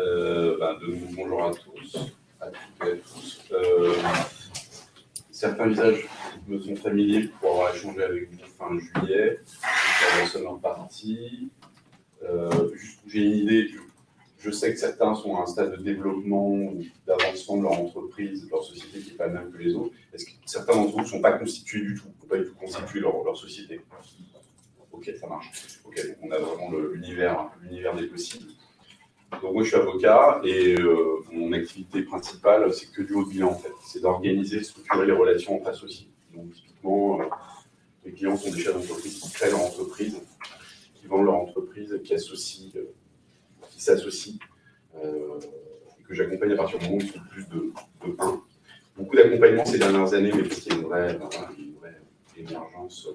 De nouveau, bonjour à tous, à toutes et à tous. Certains visages me sont familiers pour avoir échangé avec vous fin juillet, sur la sonore partie. Juste où j'ai une idée, je sais que certains sont à un stade de développement ou d'avancement de leur entreprise, de leur société qui n'est pas la même que les autres. Est-ce que certains d'entre vous ne sont pas constitués du tout, n'ont pas du tout constitué leur société? Ok, ça marche. Ok, donc on a vraiment l'univers des possibles. Donc moi je suis avocat et mon activité principale c'est que du haut de bilan en fait. C'est d'organiser, structurer les relations entre associés. Donc typiquement, les clients sont des chefs d'entreprise qui créent leur entreprise, qui vendent leur entreprise, qui s'associent, et que j'accompagne à partir du moment où ils sont plus de 1. Beaucoup d'accompagnement ces dernières années, mais parce qu'il y a une vraie émergence,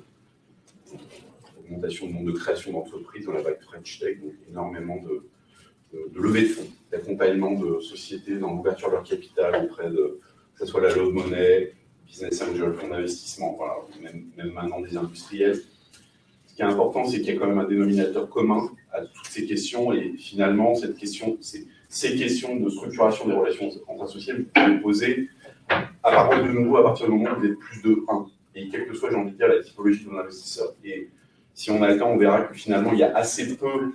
augmentation du nombre de création d'entreprises dans la vague French Tech, donc énormément de levée de fonds, d'accompagnement de sociétés dans l'ouverture de leur capital auprès de, que ce soit la Love Money, Business Angel, fonds d'investissement, voilà, même maintenant des industriels. Ce qui est important, c'est qu'il y a quand même un dénominateur commun à toutes ces questions, et finalement, ces questions de structuration des relations entre associés, vous pouvez les poser à partir du moment où vous êtes plus de 1, et quelle que soit, j'ai envie de dire, la typologie de vos investisseurs. Et si on a le temps, on verra que finalement, il y a assez peu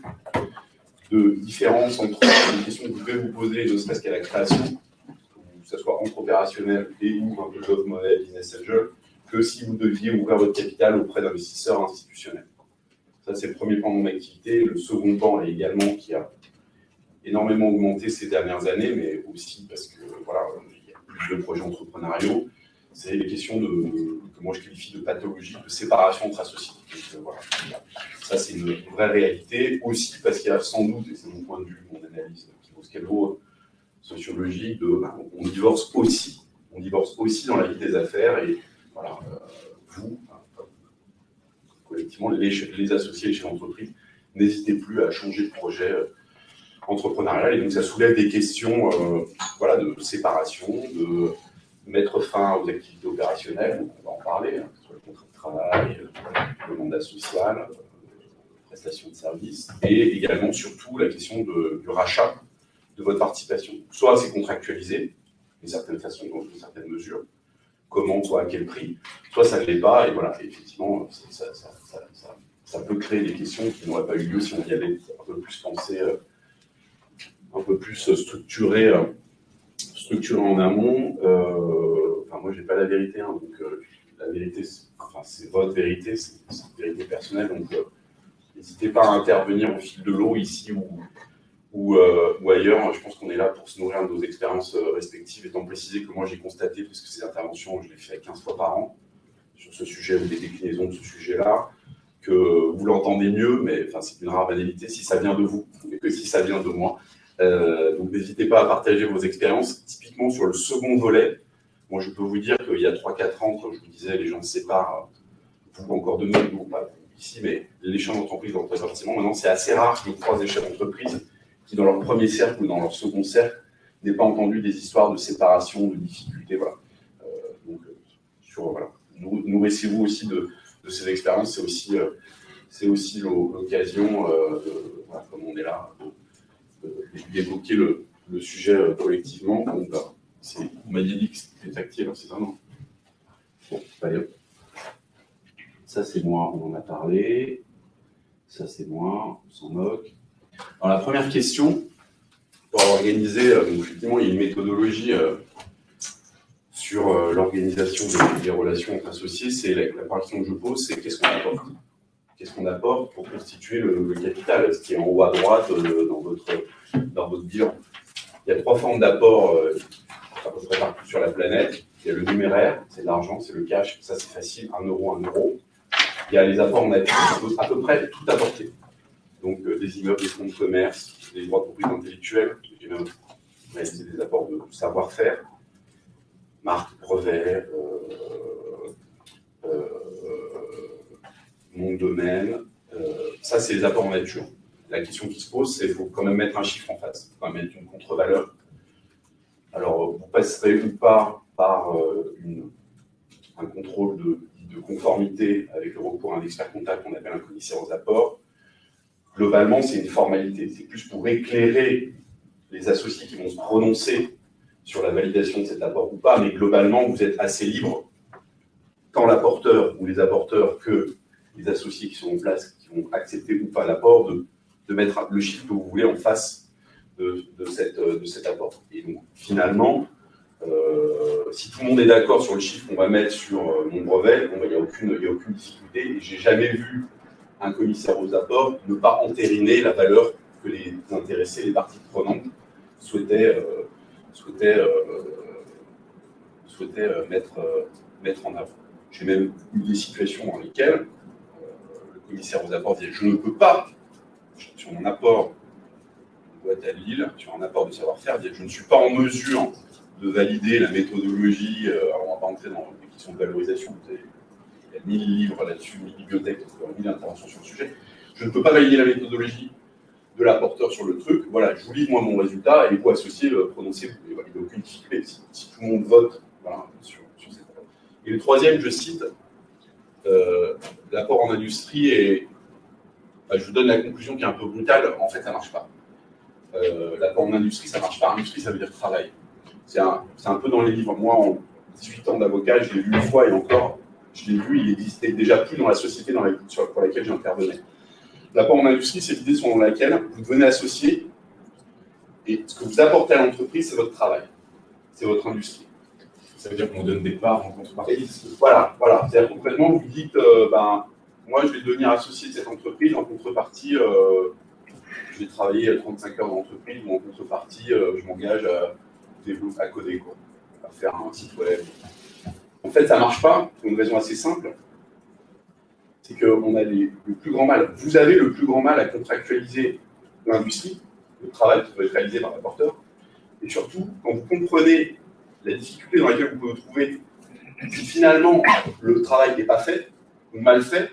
de différence entre les questions que vous pouvez vous poser, ne serait-ce qu'à la création, que ce soit entre opérationnel et ou un peu de Love Money, Business Angel, que si vous deviez ouvrir votre capital auprès d'investisseurs institutionnels. Ça, c'est le premier pan de mon activité. Le second pan, est également, qui a énormément augmenté ces dernières années, mais aussi parce que voilà, il y a plus de projets entrepreneuriaux, c'est les questions que moi je qualifie de pathologie, de séparation entre associés. Donc, voilà. Ça, c'est une vraie réalité, aussi parce qu'il y a sans doute, et c'est mon point de vue, mon analyse qui vaut ce qu'elle vaut, sociologique, on divorce aussi. On divorce aussi dans la vie des affaires, et voilà, vous, collectivement, les associés, les chefs d'entreprise, n'hésitez plus à changer de projet entrepreneurial, et donc ça soulève des questions de séparation, de mettre fin aux activités opérationnelles, donc on va en parler, que ce soit le contrat de travail, le mandat social, prestation de services, et également surtout la question du rachat de votre participation. Soit c'est contractualisé, d'une certaine façon, dans une certaine mesure, comment, soit à quel prix, soit ça ne l'est pas, et voilà, effectivement, ça peut créer des questions qui n'auraient pas eu lieu si on y avait un peu plus pensé, un peu plus structuré en amont. Moi, je n'ai pas la vérité, donc la vérité, c'est votre vérité, c'est une vérité personnelle, donc n'hésitez pas à intervenir au fil de l'eau ici ou ailleurs. Je pense qu'on est là pour se nourrir de nos expériences respectives, étant précisé que moi j'ai constaté, parce que ces interventions, je les fais 15 fois par an, sur ce sujet ou des déclinaisons de ce sujet-là, que vous l'entendez mieux, mais c'est une rare banalité si ça vient de vous, et que si ça vient de moi. Donc n'hésitez pas à partager vos expériences. Typiquement sur le second volet, moi je peux vous dire qu'il y a 3-4 ans, comme je vous disais, les gens se séparent, vous encore de nous, pas ici, mais les chefs d'entreprise dans le forcément. Maintenant, c'est assez rare que je croise des chefs d'entreprise qui, dans leur premier cercle ou dans leur second cercle, n'aient pas entendu des histoires de séparation, de difficultés. Voilà. Nourrissez-vous aussi de ces expériences. C'est aussi l'occasion, comme on est là, d'évoquer le sujet collectivement. Donc, on m'a dit que c'était tactile, c'est ça, non? Bon, allez. Ça, c'est moi, on en a parlé. Ça, c'est moi, on s'en moque. Alors, la première question, pour organiser, donc, effectivement, il y a une méthodologie sur l'organisation des relations entre associés. C'est la première question que je pose, c'est qu'est-ce qu'on apporte? Qu'est-ce qu'on apporte pour constituer le capital, ce qui est en haut à droite dans votre bilan. Il y a 3 formes d'apport à peu près partout sur la planète. Il y a le numéraire, c'est de l'argent, c'est le cash, ça c'est facile, 1 euro, 1 euro. Il y a les apports en nature, on peut à peu près tout apporter. Donc des immeubles, des fonds de commerce, des droits de propriété intellectuelle, j'ai même réalisé des apports de savoir-faire, marque, brevet, mon domaine, ça c'est les apports en nature. La question qui se pose, c'est qu'il faut quand même mettre un chiffre en face, il faut quand même mettre une contre-valeur. Alors, vous passerez ou pas par un contrôle de conformité avec le recours à un expert comptable qu'on appelle un commissaire aux apports. Globalement, c'est une formalité. C'est plus pour éclairer les associés qui vont se prononcer sur la validation de cet apport ou pas, mais globalement, vous êtes assez libre, tant l'apporteur ou les apporteurs que les associés qui sont en place, qui vont accepter ou pas l'apport, de mettre le chiffre que vous voulez en face de cet apport. Et donc, finalement, si tout le monde est d'accord sur le chiffre qu'on va mettre sur mon brevet, il n'y a aucune difficulté. Et j'ai jamais vu un commissaire aux apports ne pas entériner la valeur que les intéressés, les parties prenantes, souhaitaient mettre en avant. J'ai même eu des situations dans lesquelles le commissaire aux apports disait « je ne peux pas, sur mon apport de boîte à Lille, sur un apport de savoir-faire, je ne suis pas en mesure de valider la méthodologie, alors on ne va pas entrer dans les questions de valorisation, il y a 1000 livres là-dessus, 1000 bibliothèques, 1000 interventions sur le sujet, je ne peux pas valider la méthodologie de l'apporteur sur le truc, voilà, je vous livre moi mon résultat et vous associez, prononcez-vous. Il n'y a aucune difficulté si tout le monde vote voilà, sur cette apport. Et le troisième, je cite, l'apport en industrie et je vous donne la conclusion qui est un peu brutale, en fait ça ne marche pas. L'apport en industrie, ça ne marche pas, industrie ça veut dire travail. C'est un peu dans les livres, moi en 18 ans d'avocat, je l'ai vu une fois et encore, je l'ai vu, il existait déjà plus dans la société pour laquelle j'intervenais. L'apport en industrie, c'est l'idée selon laquelle vous devenez associé et ce que vous apportez à l'entreprise, c'est votre travail, c'est votre industrie. Ça veut dire qu'on donne des parts en contrepartie. Voilà. C'est-à-dire concrètement, vous dites, moi je vais devenir associé de cette entreprise, en contrepartie, je vais travailler 35 heures dans l'entreprise, ou en contrepartie, je m'engage à coder, quoi, à faire un site web. En fait, ça ne marche pas, pour une raison assez simple. C'est qu'on a le plus grand mal. Vous avez le plus grand mal à contractualiser l'industrie, le travail qui doit être réalisé par l'apporteur. Et surtout, quand vous comprenez la difficulté dans laquelle vous pouvez vous trouver, si finalement le travail n'est pas fait, ou mal fait,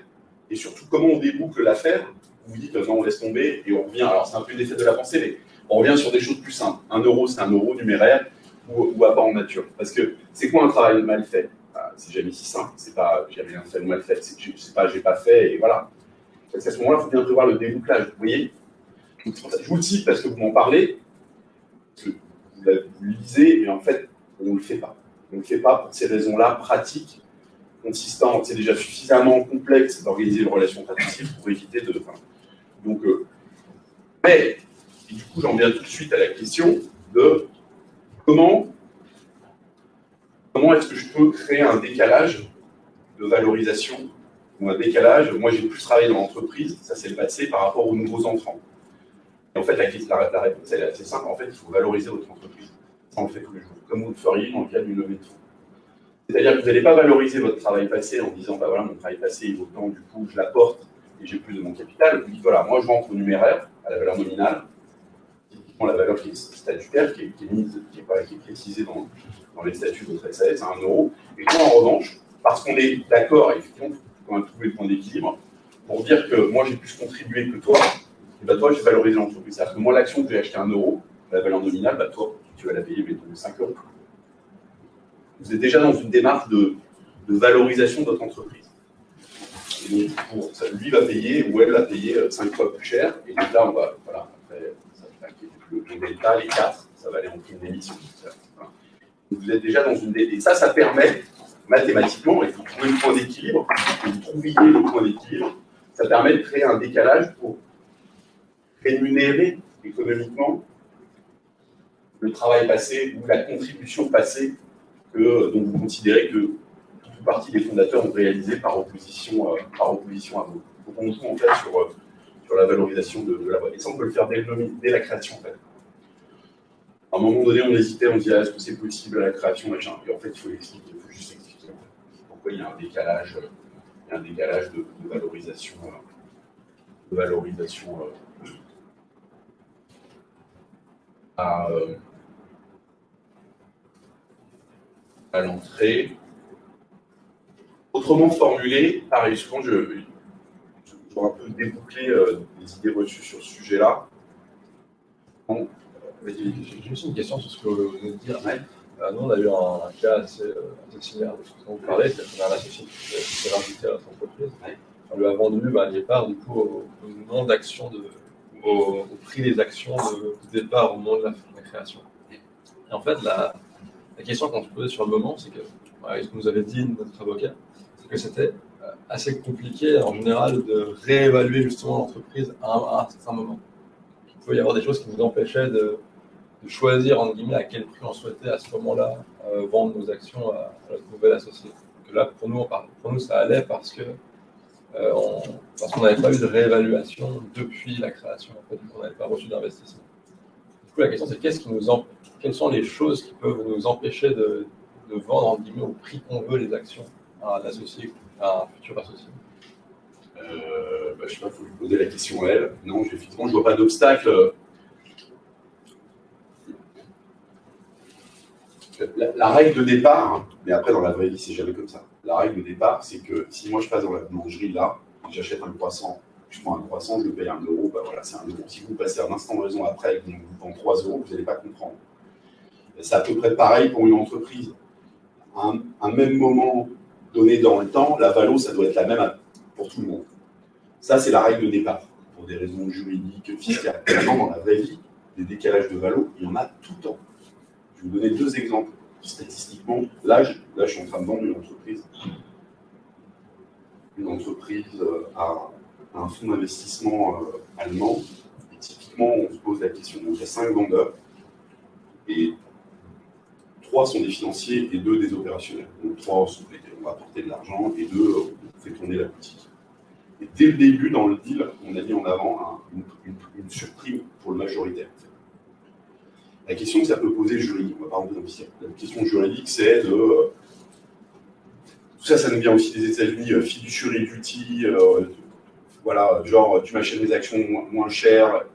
et surtout comment on déboucle l'affaire, vous vous dites non, on laisse tomber, et on revient. Alors c'est un peu une effet de la pensée, mais on revient sur des choses plus simples. 1 euro, c'est 1 euro numéraire, ou apport en nature. Parce que c'est quoi un travail mal fait? C'est jamais si simple, c'est pas j'ai rien fait ou mal fait, c'est que j'ai pas fait et voilà. Parce qu'à ce moment-là, il faut bien prévoir le débouclage, vous voyez. Donc, je vous le cite parce que vous m'en parlez, parce que vous lisez et en fait, on ne le fait pas. On ne le fait pas pour ces raisons-là pratiques, consistantes. C'est déjà suffisamment complexe d'organiser une relation passive pour éviter de. Donc, mais, et du coup, j'en viens tout de suite à la question de comment est-ce que je peux créer un décalage de valorisation ou un décalage. Moi, j'ai plus travaillé dans l'entreprise, ça c'est le passé, par rapport aux nouveaux entrants. Et en fait, la réponse elle est assez simple. En fait, il faut valoriser votre entreprise. Ça, on le fait tous les jours, comme vous le feriez dans le cas d'une levée de fonds. C'est-à-dire que vous n'allez pas valoriser votre travail passé en disant, bah voilà, mon travail passé, il vaut tant, du coup, je l'apporte et j'ai plus de mon capital. Vous dites, voilà, moi, je rentre au numéraire, à la valeur nominale, typiquement la valeur qui est statutaire, qui est précisée dans les statuts de votre SAS, à 1 euro. Et moi, en revanche, parce qu'on est d'accord, effectivement, il faut quand même trouver le point d'équilibre, pour dire que moi, j'ai plus contribué que toi, et bah, toi, j'ai valorisé l'entreprise. C'est-à-dire que moi, l'action que j'ai achetée 1 euro, la valeur nominale, bah, toi, tu vas la payer, mettons, 5 euros. Vous êtes déjà dans une démarche de valorisation de votre entreprise. Et donc, lui va payer, ou elle va payer 5 fois plus cher, et donc là, on va, voilà, après, ça va inquiéter le delta, les 4, ça va aller en prime d'émission. Voilà. Vous êtes déjà dans une... Et ça permet, mathématiquement, et vous trouvez le point d'équilibre, que vous trouviez le point d'équilibre, ça permet de créer un décalage pour rémunérer économiquement le travail passé ou la contribution passée dont vous considérez que toute partie des fondateurs ont réalisé par opposition à vous. Donc on trouve en fait sur la valorisation de la boîte. Et ça, on peut le faire dès la création en fait. À un moment donné, on hésitait, on se disait est-ce que c'est possible à la création, machin. Et en fait, il faut juste expliquer pourquoi il y a un décalage, de valorisation, à l'entrée. Autrement formulé, pareil, souvent je vais un peu déboucler des idées reçues sur ce sujet-là. Bon, j'ai juste une question sur ce que vous venez de dire. Ouais. Nous, on a eu un cas assez similaire de ce dont vous parlez, c'est-à-dire qu'on a un associé qui s'est rajouté à notre entreprise. Ouais. On lui a vendu les parts du coup au nom d'action de au prix des actions de départ au moment de la création. Et en fait, la question qu'on se posait sur le moment, c'est que, ce que nous avait dit notre avocat, c'est que c'était assez compliqué en général de réévaluer justement l'entreprise à un certain moment. Il pouvait y avoir des choses qui nous empêchaient de choisir entre guillemets à quel prix on souhaitait à ce moment-là vendre nos actions à notre nouvel associé. Donc là, pour nous, ça allait parce qu'on n'avait pas eu de réévaluation depuis la création, en fait, on n'avait pas reçu d'investissement. Du coup, la question c'est quelles sont les choses qui peuvent nous empêcher de vendre entre guillemets au prix qu'on veut les actions à un associé, à un futur associé. Je sais pas, il faut lui poser la question à elle. Non, effectivement, je vois pas d'obstacle. La règle de départ, mais après dans la vraie vie, c'est jamais comme ça. La règle de départ, c'est que si moi je passe dans la boulangerie là, j'achète un croissant, je prends un croissant, je le paye 1 euro, bah voilà, c'est 1 euro. Si vous passez un instant de raison après et que vous vend 3 euros, vous n'allez pas comprendre. C'est à peu près pareil pour une entreprise. À un même moment donné dans le temps, la valo, ça doit être la même pour tout le monde. Ça, c'est la règle de départ, pour des raisons juridiques, fiscales. Maintenant, dans la vraie vie, des décalages de valo, il y en a tout le temps. Je vais vous donner 2 exemples. Statistiquement, là, je suis en train de vendre une entreprise. Une entreprise à un fonds d'investissement allemand. Et typiquement, on se pose la question. Donc, il y a 5 vendeurs. Et 3 sont des financiers et 2 des opérationnels. Donc 3 sont lesquels on va apporter de l'argent et 2 on fait tourner la boutique. Et dès le début, dans le deal, on a mis en avant une surprime pour le majoritaire. La question que ça peut poser le jury, on ne va pas rentrer dans le système. La question juridique, c'est de... tout ça, ça nous vient aussi des États-Unis, fiduciary duty, voilà, genre tu m'achètes des actions moins chères,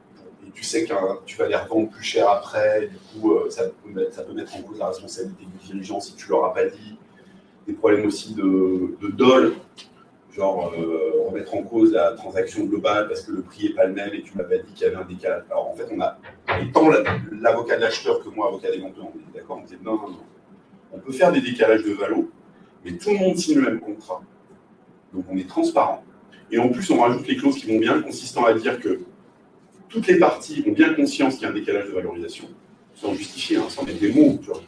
et tu sais que tu vas les revendre plus cher après, du coup, ça peut mettre en cause la responsabilité du dirigeant si tu ne leur as pas dit. Des problèmes aussi de dol, genre remettre en cause la transaction globale parce que le prix n'est pas le même et tu m'as pas dit qu'il y avait un décalage. Alors en fait, on a, étant l'avocat de l'acheteur que moi, avocat des vendeurs, on était d'accord, on disait non, on peut faire des décalages de valo, mais tout le monde signe le même contrat. Donc on est transparent. Et en plus, on rajoute les clauses qui vont bien, consistant à dire que toutes les parties ont bien conscience qu'il y a un décalage de valorisation, sans justifier, sans mettre des mots, tu vois.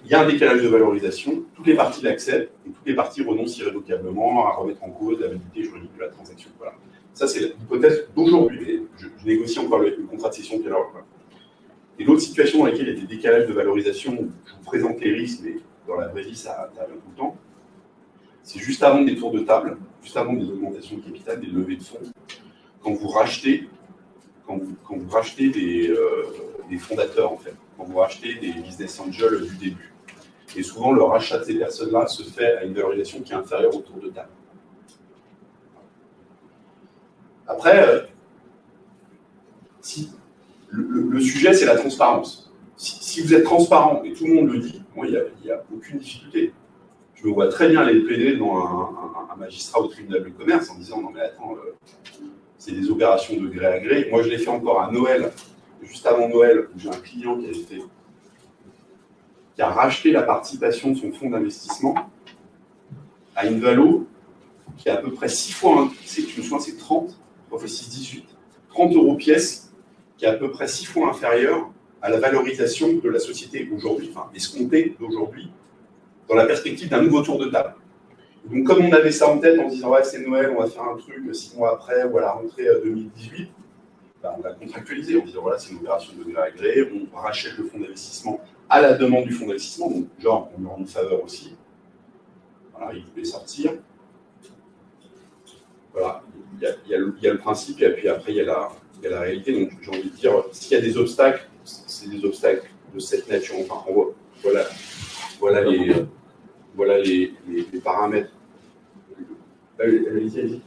Il y a un décalage de valorisation, toutes les parties l'acceptent et toutes les parties renoncent irrévocablement à remettre en cause la validité juridique de la transaction. Voilà. Ça, c'est l'hypothèse d'aujourd'hui. Je négocie encore le contrat de cession tout à l'heure. Et l'autre situation dans laquelle il y a des décalages de valorisation, je vous présente les risques, mais dans la vraie vie, ça arrive tout le temps. C'est juste avant des tours de table, juste avant des augmentations de capital, des levées de fonds, quand vous rachetez des fondateurs, en fait, quand vous rachetez des business angels du début. Et souvent, le rachat de ces personnes-là se fait à une valorisation qui est inférieure au tour de table. Après, si le sujet, c'est la transparence. Si vous êtes transparent et tout le monde le dit, moi, il n'y a aucune difficulté. Je me vois très bien aller plaider devant un magistrat au tribunal de commerce en disant « Non mais attends, c'est des opérations de gré à gré. » Moi, je l'ai fait encore à Noël, juste avant Noël, où j'ai un client qui a racheté la participation de son fonds d'investissement à une valo qui est à peu près 6 fois, je me souviens, c'est 30, 3 x 6, 18, 30 euros pièce, qui est à peu près 6 fois inférieure à la valorisation de la société aujourd'hui, enfin escomptée d'aujourd'hui, dans la perspective d'un nouveau tour de table. Donc, comme on avait ça en tête en se disant « Ouais, c'est Noël, on va faire un truc 6 mois après ou à la rentrée 2018 », ben, on l'a contractualisé en disant « Voilà, c'est une opération de gré à gré, on rachète le fonds d'investissement à la demande du fonds d'investissement, donc genre, on lui rend une faveur aussi. » Voilà, il voulait sortir. Voilà, il y a le principe, et puis après, il y a la réalité. Donc, j'ai envie de dire, s'il y a des obstacles, c'est des obstacles de cette nature. Enfin, voilà les paramètres. Allez-y.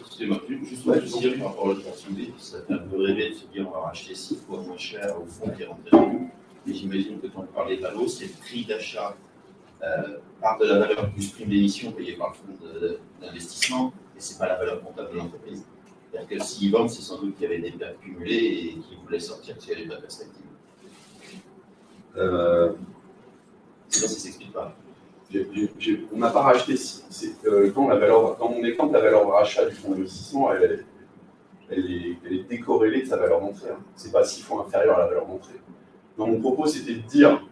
Excusez-moi, juste pour dire par rapport à l'opportunité, ça fait un peu rêver de se dire on va racheter 6 fois moins cher au fond qui est rentré en nous. Mais j'imagine que quand on parle des valos, c'est le prix d'achat part de la valeur plus prime d'émission payée par le fonds d'investissement, et ce n'est pas la valeur comptable de l'entreprise. C'est-à-dire que s'ils vendent, c'est sans doute qu'il y avait des pertes cumulées et qu'ils voulaient sortir parce qu'il n'y avait pas de perspective. Sinon, ça ne s'explique pas. On n'a pas racheté. Dans mon exemple, la valeur de rachat du fonds d'investissement, elle est décorrélée de sa valeur d'entrée. Hein. C'est pas 6 fois inférieur à la valeur d'entrée. Donc mon propos, c'était de dire,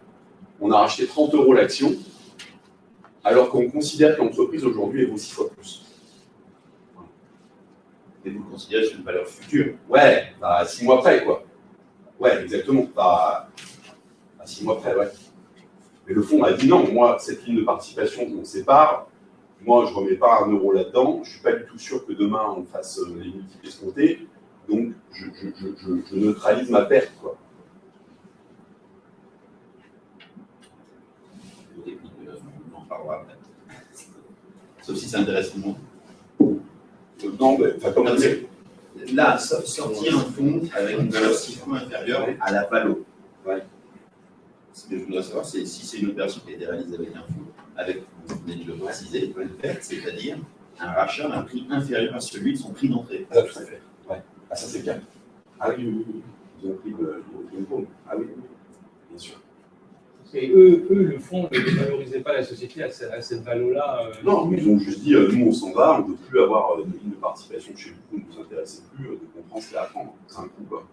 on a racheté 30 € l'action, alors qu'on considère que l'entreprise aujourd'hui elle vaut 6 fois plus. Et vous le considérez sur une valeur future. Ouais, bah 6 mois près, quoi. Ouais, exactement. Bah, à 6 mois près, ouais. Mais le fonds a dit non, moi, cette ligne de participation qu'on sépare, moi, je ne remets pas 1 € là-dedans, je ne suis pas du tout sûr que demain, on fasse les multiples escomptés, donc je neutralise ma perte, quoi. On en parlera après. Sauf si ça intéresse tout le monde. Non, mais enfin, comment dire. Là, sortir un fonds avec une valeur 6 fois inférieure à la valo. Ouais. Ce que je voudrais savoir, c'est si c'est une opération qui a été réalisée avec un fonds, avec, vous venez de le préciser, une perte, c'est-à-dire un rachat à un prix inférieur à celui de son prix d'entrée. Ah, tout à fait. Ouais. Ah, ça, c'est bien. Ah oui, oui, oui. Ils ont pris une paume. Ah oui, oui, bien sûr. Et eux, le fonds ne dévalorisait pas la société à cette valeur-là. Non, ils ont juste dit, nous, on s'en va, on ne veut plus avoir de ligne de participation chez vous, ne vous intéressez plus, de comprendre ce qu'il y a à prendre. C'est un coup, quoi.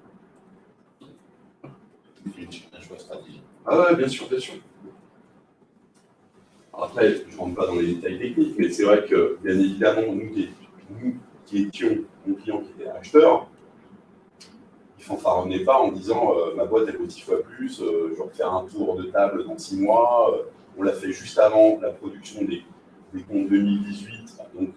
Un choix stratégique. Ah ouais, bien sûr, bien sûr. Alors après, je ne rentre pas dans les détails techniques, mais c'est vrai que, bien évidemment, nous qui étions nos clients qui étaient acheteurs, ils ne fanfaronnaient pas en disant ma boîte elle vaut 10 fois plus, je vais refaire un tour de table dans 6 mois. On l'a fait juste avant la production des comptes 2018. Donc,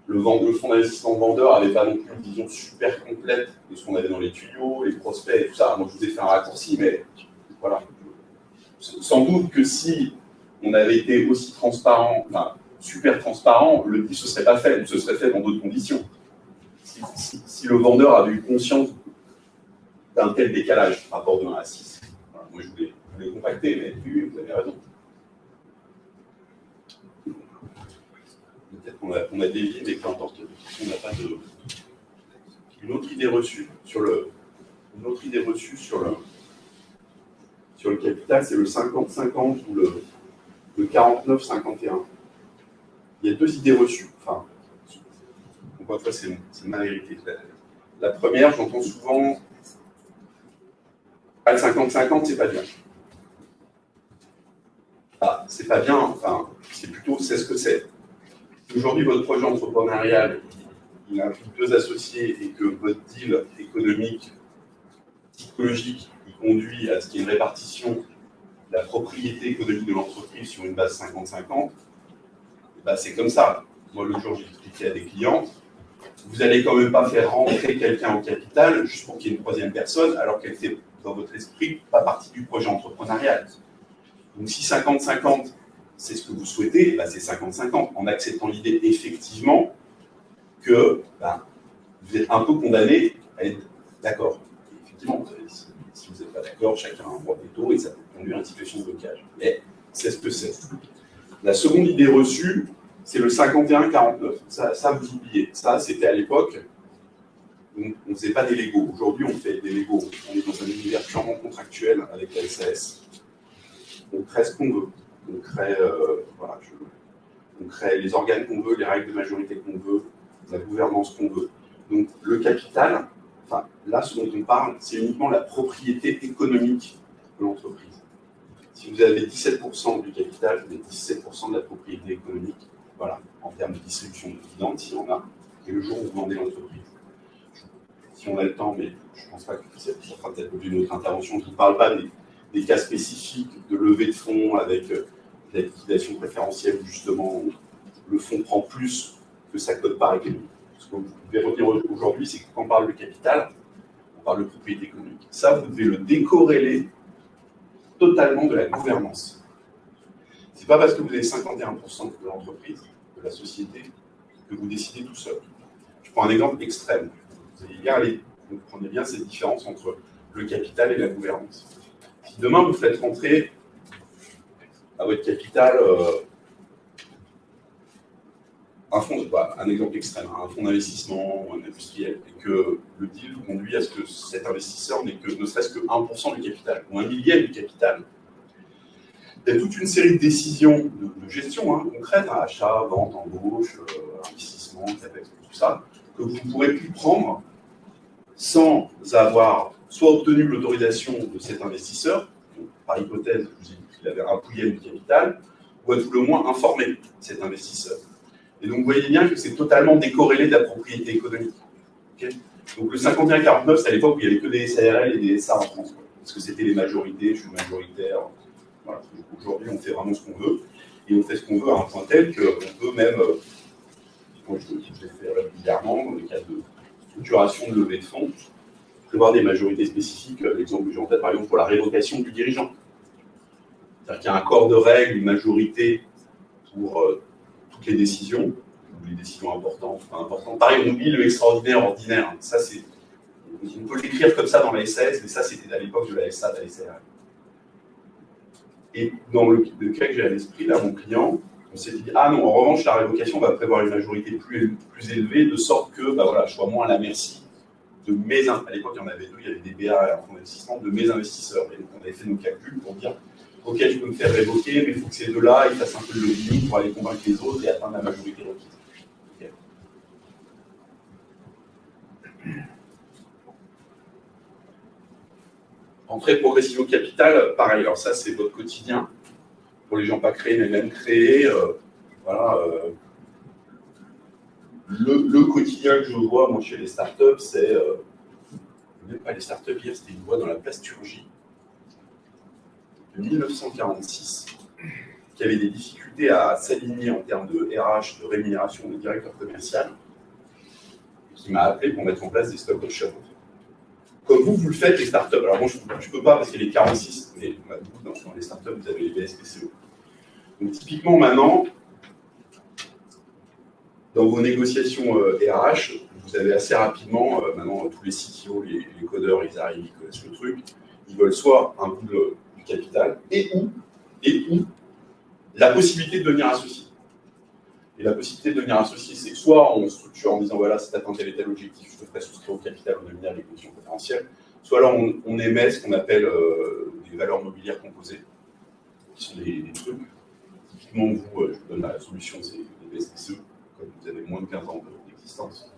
le fonds d'investissement vendeur n'avait pas non plus une vision super complète de ce qu'on avait dans les tuyaux, les prospects et tout ça. Moi, je vous ai fait un raccourci, mais voilà. Sans doute que si on avait été aussi transparent, enfin, super transparent, le deal ne se serait pas fait, ou se serait fait dans d'autres conditions. Si le vendeur avait eu conscience d'un tel décalage par rapport de 1 à 6. Voilà, moi, je voulais compacter, mais oui, vous avez raison. Peut-être qu'on a dévié, mais peu importe. On n'a pas de... Une autre idée reçue sur le capital, c'est le 50-50 ou le 49-51. Il y a 2 idées reçues. Enfin, encore une fois, c'est ma vérité. La première, j'entends souvent le 50-50, c'est pas bien. Ah, c'est pas bien, enfin, c'est plutôt, c'est ce que c'est. Aujourd'hui, votre projet entrepreneurial, il implique 2 associés et que votre deal économique, psychologique, il conduit à ce qu'il y ait une répartition de la propriété économique de l'entreprise sur une base 50-50, bah, c'est comme ça. Moi, le jour, j'ai expliqué à des clients, vous n'allez quand même pas faire rentrer quelqu'un au capital juste pour qu'il y ait une 3e personne, alors qu'elle fait, dans votre esprit, pas partie du projet entrepreneurial. Donc, si 50-50, c'est ce que vous souhaitez, bah, c'est 50-50, en acceptant l'idée, effectivement, que bah, vous êtes un peu condamné à être d'accord. Effectivement, si vous n'êtes pas d'accord, chacun a un droit de veto et ça peut conduire à une situation de blocage. Mais c'est ce que c'est. La seconde idée reçue, c'est le 51-49. Ça, vous oubliez. Ça, c'était à l'époque, on ne faisait pas des Legos. Aujourd'hui, on fait des Legos. On est dans un univers purement contractuel avec la SAS. On crée ce qu'on veut. On crée, on crée les organes qu'on veut, les règles de majorité qu'on veut, la gouvernance qu'on veut. Donc, le capital, enfin, là, ce dont on parle, c'est uniquement la propriété économique de l'entreprise. Si vous avez 17% du capital, vous avez 17% de la propriété économique, voilà, en termes de distribution de dividendes, s'il y en a, et le jour où vous vendez l'entreprise. Si on a le temps, mais je ne pense pas que ça sera peut-être l'objet de notre intervention, je ne vous parle pas des cas spécifiques de levée de fonds avec la liquidation préférentielle où justement le fonds prend plus que sa cote par économique. Ce que vous devez retenir aujourd'hui, c'est que quand on parle de capital, on parle de propriété économique. Ça, vous devez le décorréler totalement de la gouvernance. Ce n'est pas parce que vous avez 51% de l'entreprise, de la société, que vous décidez tout seul. Je prends un exemple extrême. Vous comprenez bien cette différence entre le capital et la gouvernance. Si demain vous faites rentrer à votre capital un exemple extrême, un fonds d'investissement ou un industriel, et que le deal vous conduit à ce que cet investisseur n'ait que ne serait-ce que 1% du capital ou 1/1000 du capital, il y a toute une série de décisions de gestion concrètes, achat, vente, embauche, investissement, capex, tout ça, que vous ne pourrez plus prendre sans avoir soit obtenu l'autorisation de cet investisseur, donc, par hypothèse, je vous ai dit qu'il avait impouillé du capital, ou à tout le moins informé cet investisseur. Et donc vous voyez bien que c'est totalement décorrélé de la propriété économique. Okay, donc le 51-49, c'est à l'époque où il n'y avait que des SARL et des SA en France, quoi, parce que c'était les majorités, je suis majoritaire. Voilà. Aujourd'hui, on fait vraiment ce qu'on veut, et on fait ce qu'on veut à un point tel qu'on peut même, moi je l'ai fait régulièrement, dans le cadre de structuration de levée de fonds, prévoir des majorités spécifiques. L'exemple que j'ai en tête, par exemple, pour la révocation du dirigeant. C'est-à-dire qu'il y a un corps de règles, une majorité pour toutes les décisions, ou les décisions importantes, pas importantes. Pareil, on oublie le extraordinaire, ordinaire. Ça, c'est, on peut l'écrire comme ça dans la SAS, mais ça, c'était à l'époque de la SA, de la SRL. Et dans le cas que j'ai à l'esprit, là, mon client, on s'est dit, ah non, en revanche, la révocation va prévoir une majorité plus élevée, de sorte que voilà, je sois moins à la merci de mes... À l'époque, il y en avait deux, il y avait des BA en fonds d'investissement, de mes investisseurs. Et donc, on avait fait nos calculs pour dire, ok, je peux me faire révoquer, mais il faut que ces deux-là, ils fassent un peu de lobbying pour aller convaincre les autres et atteindre la majorité requise. Okay. Entrée progressive au capital, pareil. Alors ça, c'est votre quotidien. Pour les gens pas créés, mais même créés, voilà. Le quotidien que je vois, moi, chez les startups, c'est... même pas les startups hier, c'était une voie dans la plasturgie de 1946 qui avait des difficultés à s'aligner en termes de RH, de rémunération des directeurs commerciaux, et qui m'a appelé pour mettre en place des stock options. Comme vous le faites, les startups. Alors moi, je ne peux pas parce qu'il y a les 46, mais dans les startups, vous avez les BSPCE. Donc typiquement, maintenant, dans vos négociations RH, vous avez assez rapidement, maintenant, tous les CTO, les codeurs, ils arrivent, ils connaissent le truc, ils veulent soit un bout du capital, et ou la possibilité de devenir associé. Et la possibilité de devenir associé, c'est soit on structure en disant, voilà, si tu atteins tel et tel objectif, je te ferai souscrire au capital ou devenir les conditions préférentielles, soit alors on émet ce qu'on appelle des valeurs mobilières composées, qui sont des trucs. Typiquement, je vous donne la solution, c'est des BSPCE, comme vous avez moins de 15 ans d'existence,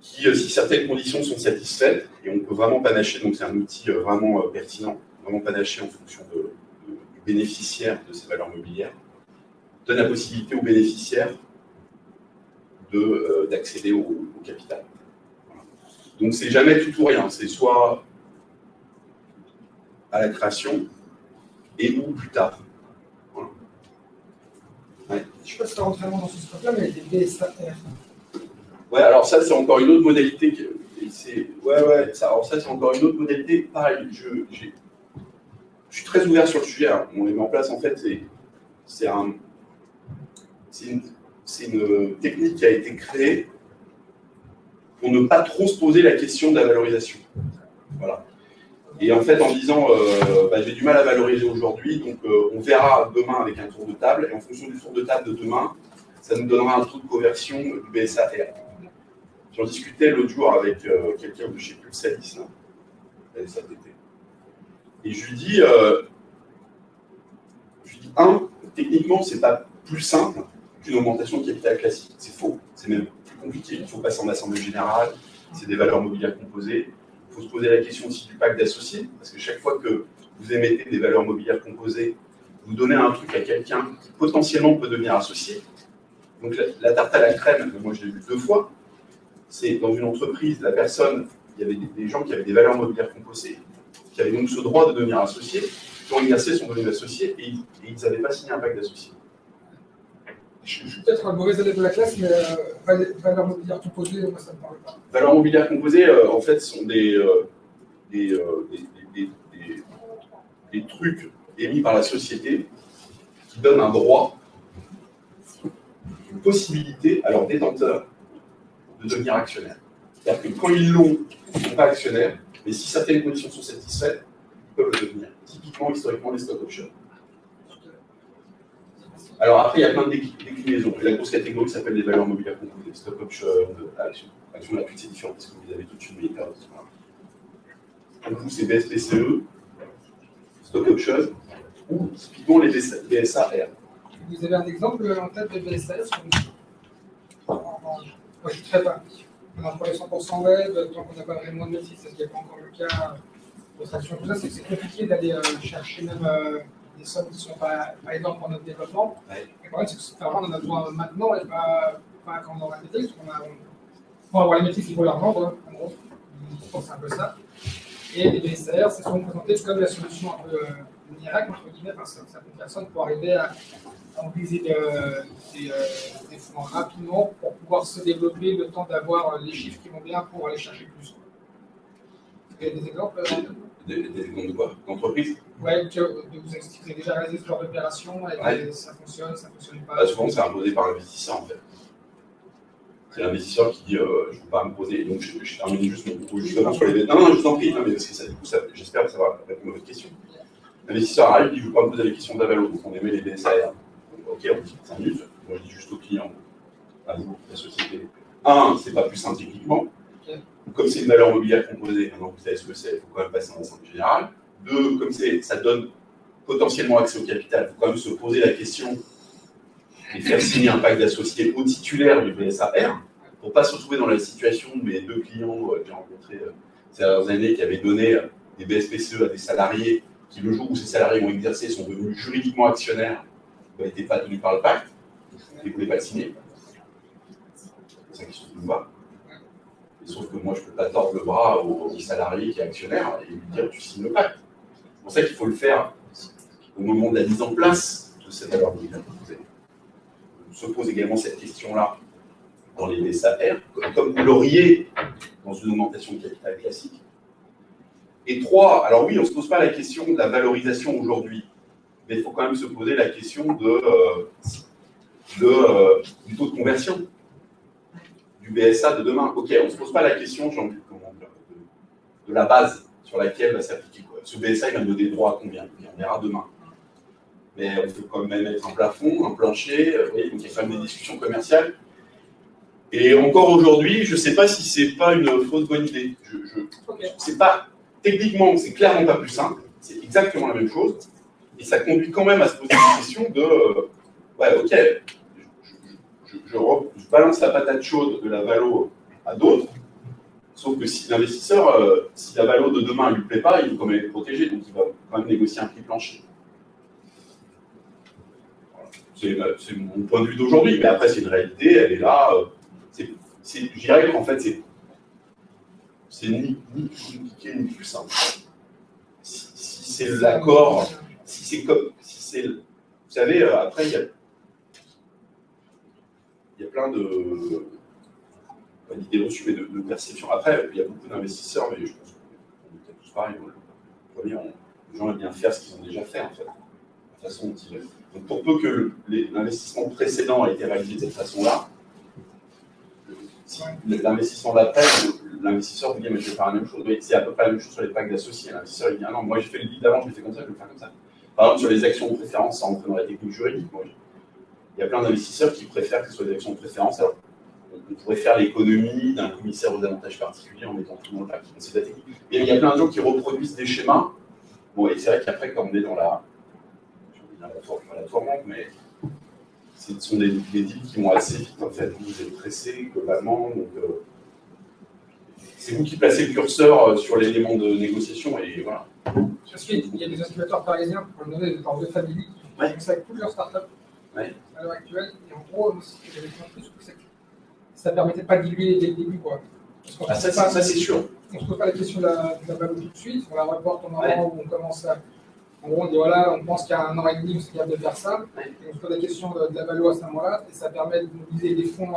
qui, si certaines conditions sont satisfaites, et on peut vraiment panacher, donc c'est un outil vraiment pertinent, vraiment panacher en fonction du bénéficiaire de ces valeurs mobilières, donne la possibilité aux bénéficiaires d'accéder au capital. Voilà. Donc c'est jamais tout ou rien, c'est soit à la création et ou plus tard. Voilà. Ouais. Je ne sais pas si tu rentres vraiment dans ce scope-là, mais il y a des BSAR. Ouais, alors ça c'est encore une autre modalité. Alors ça c'est encore une autre modalité. Pareil, je suis très ouvert sur le sujet. Hein. On les met en place, en fait, c'est une technique qui a été créée pour ne pas trop se poser la question de la valorisation. Voilà. Et en fait, en disant, j'ai du mal à valoriser aujourd'hui, donc on verra demain avec un tour de table, et en fonction du tour de table de demain, ça nous donnera un taux de conversion du BSAR. J'en discutais l'autre jour avec quelqu'un de chez Pulsalis, SATT. Et je lui dis, techniquement, c'est pas plus simple qu'une augmentation de capital classique. C'est faux, c'est même plus compliqué. Il faut passer en assemblée générale, c'est des valeurs mobilières composées. Il faut se poser la question aussi du pacte d'associés, parce que chaque fois que vous émettez des valeurs mobilières composées, vous donnez un truc à quelqu'un qui potentiellement peut devenir associé. Donc la tarte à la crème, moi je l'ai vu 2 fois, c'est dans une entreprise, la personne, il y avait des gens qui avaient des valeurs mobilières composées, qui avaient donc ce droit de devenir associés, qui ont exercé sont devenus associés et ils n'avaient pas signé un pacte d'associés. Je suis peut-être un mauvais élève de la classe, mais valeurs mobilières composées, moi ça ne me parle pas. Valeurs mobilières composées, en fait, sont des trucs émis par la société qui donnent un droit, une possibilité à leurs détenteurs de devenir actionnaires. C'est-à-dire que quand ils l'ont, ils ne sont pas actionnaires, mais si certaines conditions sont satisfaites, ils peuvent le devenir. Typiquement, historiquement, les stock options. Alors après, il y a plein de déclinaisons. Et la grosse catégorie s'appelle les valeurs mobilières composées, stock options, actions. Action, là, toutes ces différentes, parce que vous avez toute une méthode. Donc vous, c'est BSPCE, stock options, ou typiquement les BSAR. Vous avez un exemple en tête de BSAR? Moi, je ne serais pas. On a pour les 100% web, tant qu'on n'a pas vraiment de métier, c'est ce qui n'est pas encore le cas, de traction, tout ça, c'est que c'est compliqué d'aller chercher même des sommes qui ne sont pas énormes pour notre développement. Ouais. Le problème, c'est que cet argent, on en a besoin maintenant et pas quand on aura les métiers, parce pour avoir les métiers, il faut la revendre, hein, en gros. Je pense que c'est un peu ça. Et les BSR, c'est souvent présenté comme la solution un peu miracle, entre guillemets, parce que certaines personnes pour arriver à mobiliser des fonds rapidement pour pouvoir se développer, le temps d'avoir les chiffres qui vont bien pour aller chercher plus. Il y a des exemples Des exemples de quoi? D'entreprise? Ouais, que vous avez déjà réalisé ce genre d'opération et Ouais. ça fonctionne pas. Bah, souvent, c'est imposé par l'investisseur, en fait. C'est l'investisseur qui dit je ne peux pas me poser. Donc, je termine juste mon propos justement sur les. Non, je vous en prie, non, mais parce que ça, du coup, j'espère que ça va répondre à votre question. L'investisseur arrive, il dit je ne veux pas me poser les questions d'Avalo, donc on émet les BSAR. Ok, on dit 5 minutes. Moi, je dis juste au client, à vous, la société. C'est pas plus simple techniquement. Comme c'est une valeur mobilière composée, maintenant vous savez ce que c'est, il faut quand même passer en assemblée générale. 2, comme ça donne potentiellement accès au capital, il faut quand même se poser la question et faire signer un pacte d'associés au titulaire du BSAR pour ne pas se retrouver dans la situation de mes 2 clients que j'ai rencontrés ces dernières années qui avaient donné des BSPCE à des salariés qui, le jour où ces salariés ont exercé, sont devenus juridiquement actionnaires, n'étaient pas tenus par le pacte et ne voulaient pas le signer. C'est ça qui se trouve bas. Sauf que moi, je ne peux pas tordre le bras au salarié qui est actionnaire et lui dire tu signes le pacte. C'est pour ça qu'il faut le faire au moment de la mise en place de cette valeur mobilière composée. On se pose également cette question-là dans les BSAR, comme vous l'auriez dans une augmentation de capital classique. Et 3, alors oui, on ne se pose pas la question de la valorisation aujourd'hui, mais il faut quand même se poser la question du taux de conversion du BSA de demain. Ok, on ne se pose pas la question, Jean-Luc, de la base sur laquelle va s'appliquer quoi. Ce BSA, il va me donner droit à combien? On verra demain. Mais on peut quand même mettre un plafond, un plancher, donc il y a quand même des discussions commerciales. Et encore aujourd'hui, je ne sais pas si ce n'est pas une fausse bonne idée. C'est pas, techniquement, c'est clairement pas plus simple, c'est exactement la même chose, et ça conduit quand même à se poser une question de, je balance la patate chaude de la valo à d'autres, sauf que si l'investisseur, si la valo de demain ne lui plaît pas, il faut quand même être protégé, donc il va quand même négocier un prix plancher. Voilà. C'est mon point de vue d'aujourd'hui, mais après c'est une réalité, elle est là. Je dirais qu'en fait c'est ni plus compliqué ni plus simple. Si c'est l'accord, vous savez, après il y a plein d'idées reçues, mais de perceptions. Après, il y a beaucoup d'investisseurs, mais je pense qu'on est tous pareils. Les gens aiment bien faire ce qu'ils ont déjà fait, en fait. De façon dont ils... Donc, pour peu que l'investissement précédent ait été réalisé de cette façon-là, si l'investissement d'après, l'investisseur vous dit, mais je vais faire la même chose. C'est à peu près la même chose sur les packs d'associés. L'investisseur, il dit, ah non, moi j'ai fait le lead d'avant, je l'ai fait comme ça, je vais le faire comme ça. Par exemple, sur les actions de préférence, ça rentre dans la technique juridique. Il y a plein d'investisseurs qui préfèrent que ce soit des actions de préférence. Alors, on pourrait faire l'économie d'un commissaire aux avantages particuliers en mettant tout dans le pacte. C'est de la technique. Et il y a plein de gens qui reproduisent des schémas. Bon, et c'est vrai qu'après, quand on est dans la tourmente, mais ce sont des deals qui vont assez vite, en fait. Vous êtes pressés, globalement. Donc, c'est vous qui placez le curseur sur l'élément de négociation, et voilà. Parce qu'il y a des incubateurs parisiens, pour le nommer, des parts de famille, qui font ça avec toutes leurs startups à l'heure actuelle. Et en gros, j'avais compris que ça permettait de pas diluer dès le début, quoi. Ça, c'est sûr. On ne se pose pas la question de la valeur tout de suite, on la reporte au moment où on commence à. En gros, on dit voilà, on pense qu'il y a 1 an et demi, on est capable de faire ça. Et on se pose la question de la valeur à ce moment-là, et ça permet de mobiliser des fonds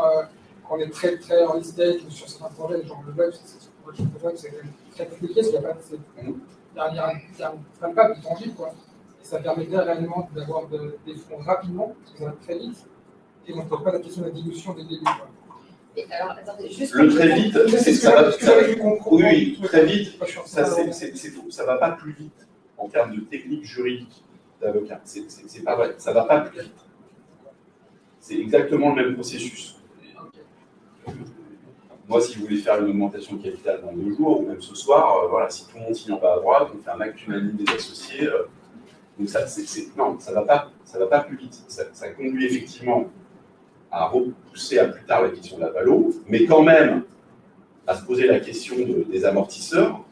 quand on est très très early stage ou sur certains projets, genre le web, c'est très compliqué, parce qu'il n'y a pas de tangible, quoi. Et ça permettait réellement d'avoir des fonds rapidement, parce que ça va très vite, et on ne pose pas la question de la dilution dès le début, quoi. Et alors, attendez, juste le très vite, oui, très vite, ça ne va pas plus vite en termes de technique juridique d'avocat. C'est pas vrai, ça ne va pas plus vite. C'est exactement le même processus. Moi, si vous voulez faire une augmentation de capital dans 2 jours, ou même ce soir, voilà, si tout le monde signe en bas à droite, on fait un acte unanime des associés. Donc non, ça va pas plus vite. Ça conduit effectivement à repousser à plus tard la question de la valo, mais quand même, à se poser la question des amortisseurs,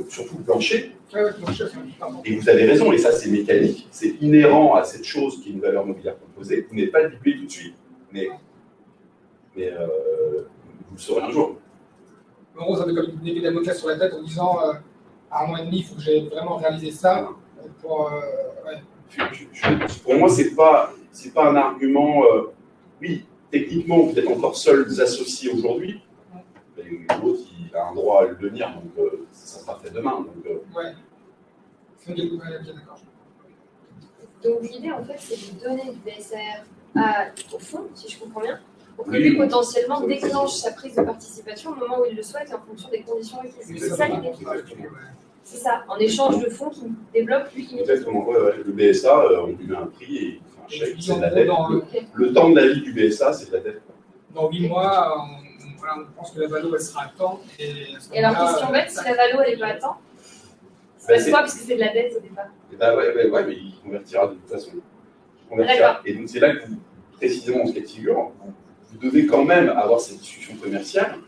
surtout le plancher. Ouais, ouais, plancher, c'est important. Et vous avez raison, et ça c'est mécanique, c'est inhérent à cette chose qui est une valeur mobilière composée. Vous n'êtes pas le bibler tout de suite, mais vous le saurez un jour. En gros, ça fait comme une épée d'Amoclès sur la tête en disant à 1 an et demi, il faut que j'ai vraiment réalisé ça. Pour, ouais. Pour moi, c'est pas un argument. Oui, techniquement, vous êtes encore seuls associés aujourd'hui. L'autre, il a un droit à le devenir, donc ça sera fait demain. Donc, Ouais. C'est bien, d'accord. Donc l'idée en fait c'est de donner du BSR au fond, si je comprends bien, pour que lui potentiellement déclenche sa prise de participation au moment où il le souhaite et en fonction des conditions requises. C'est ça l'idée. C'est ça, en échange de fonds qui débloque lui immédiatement. Exactement, ouais. Le BSA, on lui met un prix et il fait un chèque, c'est de la dette. Okay. Le temps de la vie du BSA, c'est de la dette. Dans 8 mois, on pense que la valo elle sera à temps. Et alors, question bête, si la valo elle n'est pas à temps, c'est pas quoi, parce que c'est de la dette au départ. Ouais, mais il convertira de toute façon. Et donc c'est là que vous, précisément en ce cas de figure, vous devez quand même avoir cette discussion commerciale.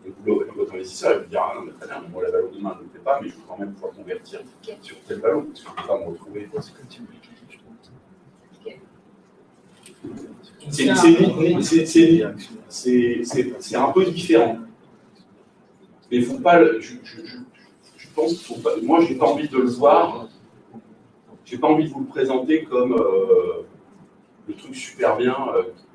Et votre investisseur, il vous dire, ah non, mais très bien, moi la valo demain, je ne le fais pas, mais je veux quand même pouvoir convertir sur telle valo, parce que je ne peux pas me retrouver. C'est un peu différent. Mais il ne faut pas. Je pense qu'il faut pas. Moi, je n'ai pas envie de le voir. Je n'ai pas envie de vous le présenter comme le truc super bien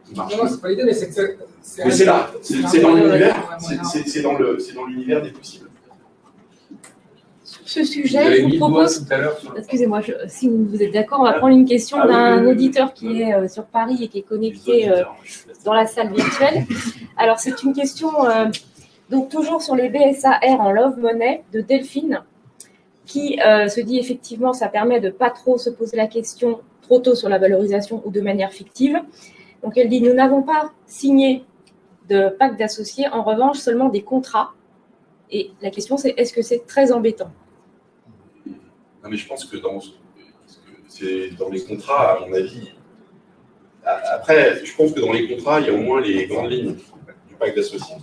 qui marche. Non, c'est pas l'idée, mais c'est que mais c'est là. C'est dans l'univers. C'est dans l'univers des possibles. Sur ce sujet, je vous propose, excusez-moi, si vous êtes d'accord, on va prendre une question d'un auditeur qui est sur Paris et qui est connecté dans la salle virtuelle. Alors, c'est une question, donc toujours sur les BSAR en Love Money de Delphine, qui se dit effectivement, ça permet de ne pas trop se poser la question trop tôt sur la valorisation ou de manière fictive. Donc, elle dit, nous n'avons pas signé de pacte d'associés, en revanche, seulement des contrats. Et la question, c'est est-ce que c'est très embêtant ? Non, mais je pense que c'est dans les contrats, à mon avis. Après, je pense que dans les contrats, il y a au moins les grandes lignes du pacte d'associés.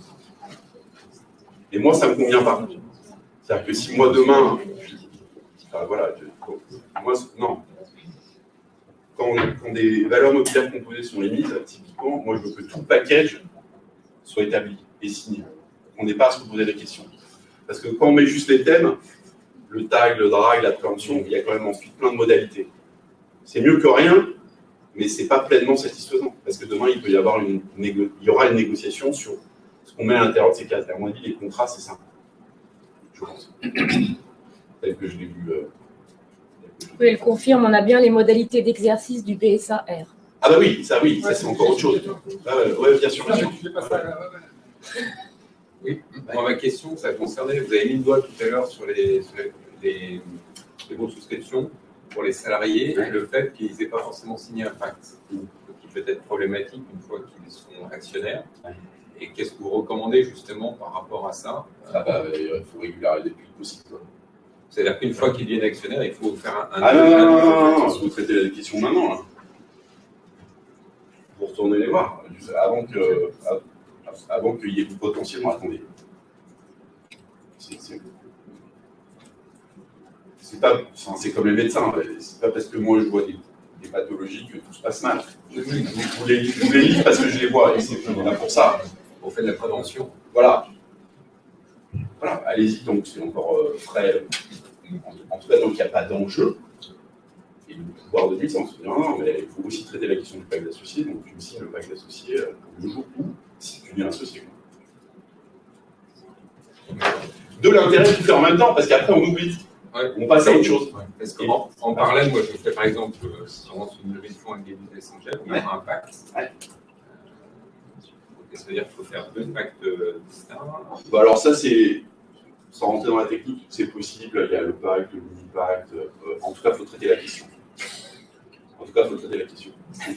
Et moi, ça ne me convient pas. C'est-à-dire que si moi, demain, non. Quand des valeurs mobilières composées sont émises, typiquement, moi, je veux que tout le package soit établi et signé. On n'est pas à se poser des questions. Parce que quand on met juste les thèmes, le tag, le drag, la préemption, il y a quand même ensuite plein de modalités. C'est mieux que rien, mais ce n'est pas pleinement satisfaisant. Parce que demain, il peut y avoir il y aura une négociation sur ce qu'on met à l'intérieur de ces cases. À mon avis, les contrats, c'est simple. Je pense. Tel que je l'ai vu. Oui, elle confirme, on a bien les modalités d'exercice du BSAR. Ah bah oui, ça c'est encore autre chose. Oui, bien sûr. Oui, moi, ma question, ça concernait, vous avez mis le doigt tout à l'heure sur les bons de souscription pour les salariés et le fait qu'ils n'aient pas forcément signé un pacte, qui peut être problématique une fois qu'ils sont actionnaires. Et qu'est-ce que vous recommandez justement par rapport à ça? Il faut régulariser le plus possible. C'est-à-dire qu'une fois qu'ils deviennent actionnaires, il faut faire un... non, vous traitez la question maintenant, là. Vous retournez les voir, avant qu'il y ait potentiellement, attendez. C'est comme les médecins, c'est pas parce que moi je vois des pathologies que tout se passe mal. Vous les lisez parce que je les vois, et c'est là pour ça. On fait de la prévention. Voilà, allez-y, donc c'est encore frais. En tout cas, donc il n'y a pas d'enjeu. Et le pouvoir de licence. Non, mais il faut aussi traiter la question du pacte d'associés. Donc, tu me signes le pacte d'associés le jour où, si tu viens associé. De l'intérêt de tout faire en même temps, parce qu'après, on oublie. Ouais. On passe à autre chose. Ouais. Parce qu'en parallèle, moi, je fais par exemple, si on lance une levée de fonds avec des business angels, on a un pacte. Ça veut dire qu'il faut faire 2 pactes distincts. Bah alors, ça, c'est. Sans rentrer dans la technique, c'est possible. Il y a le pacte, le mini-pacte. En tout cas, il faut traiter la question. Il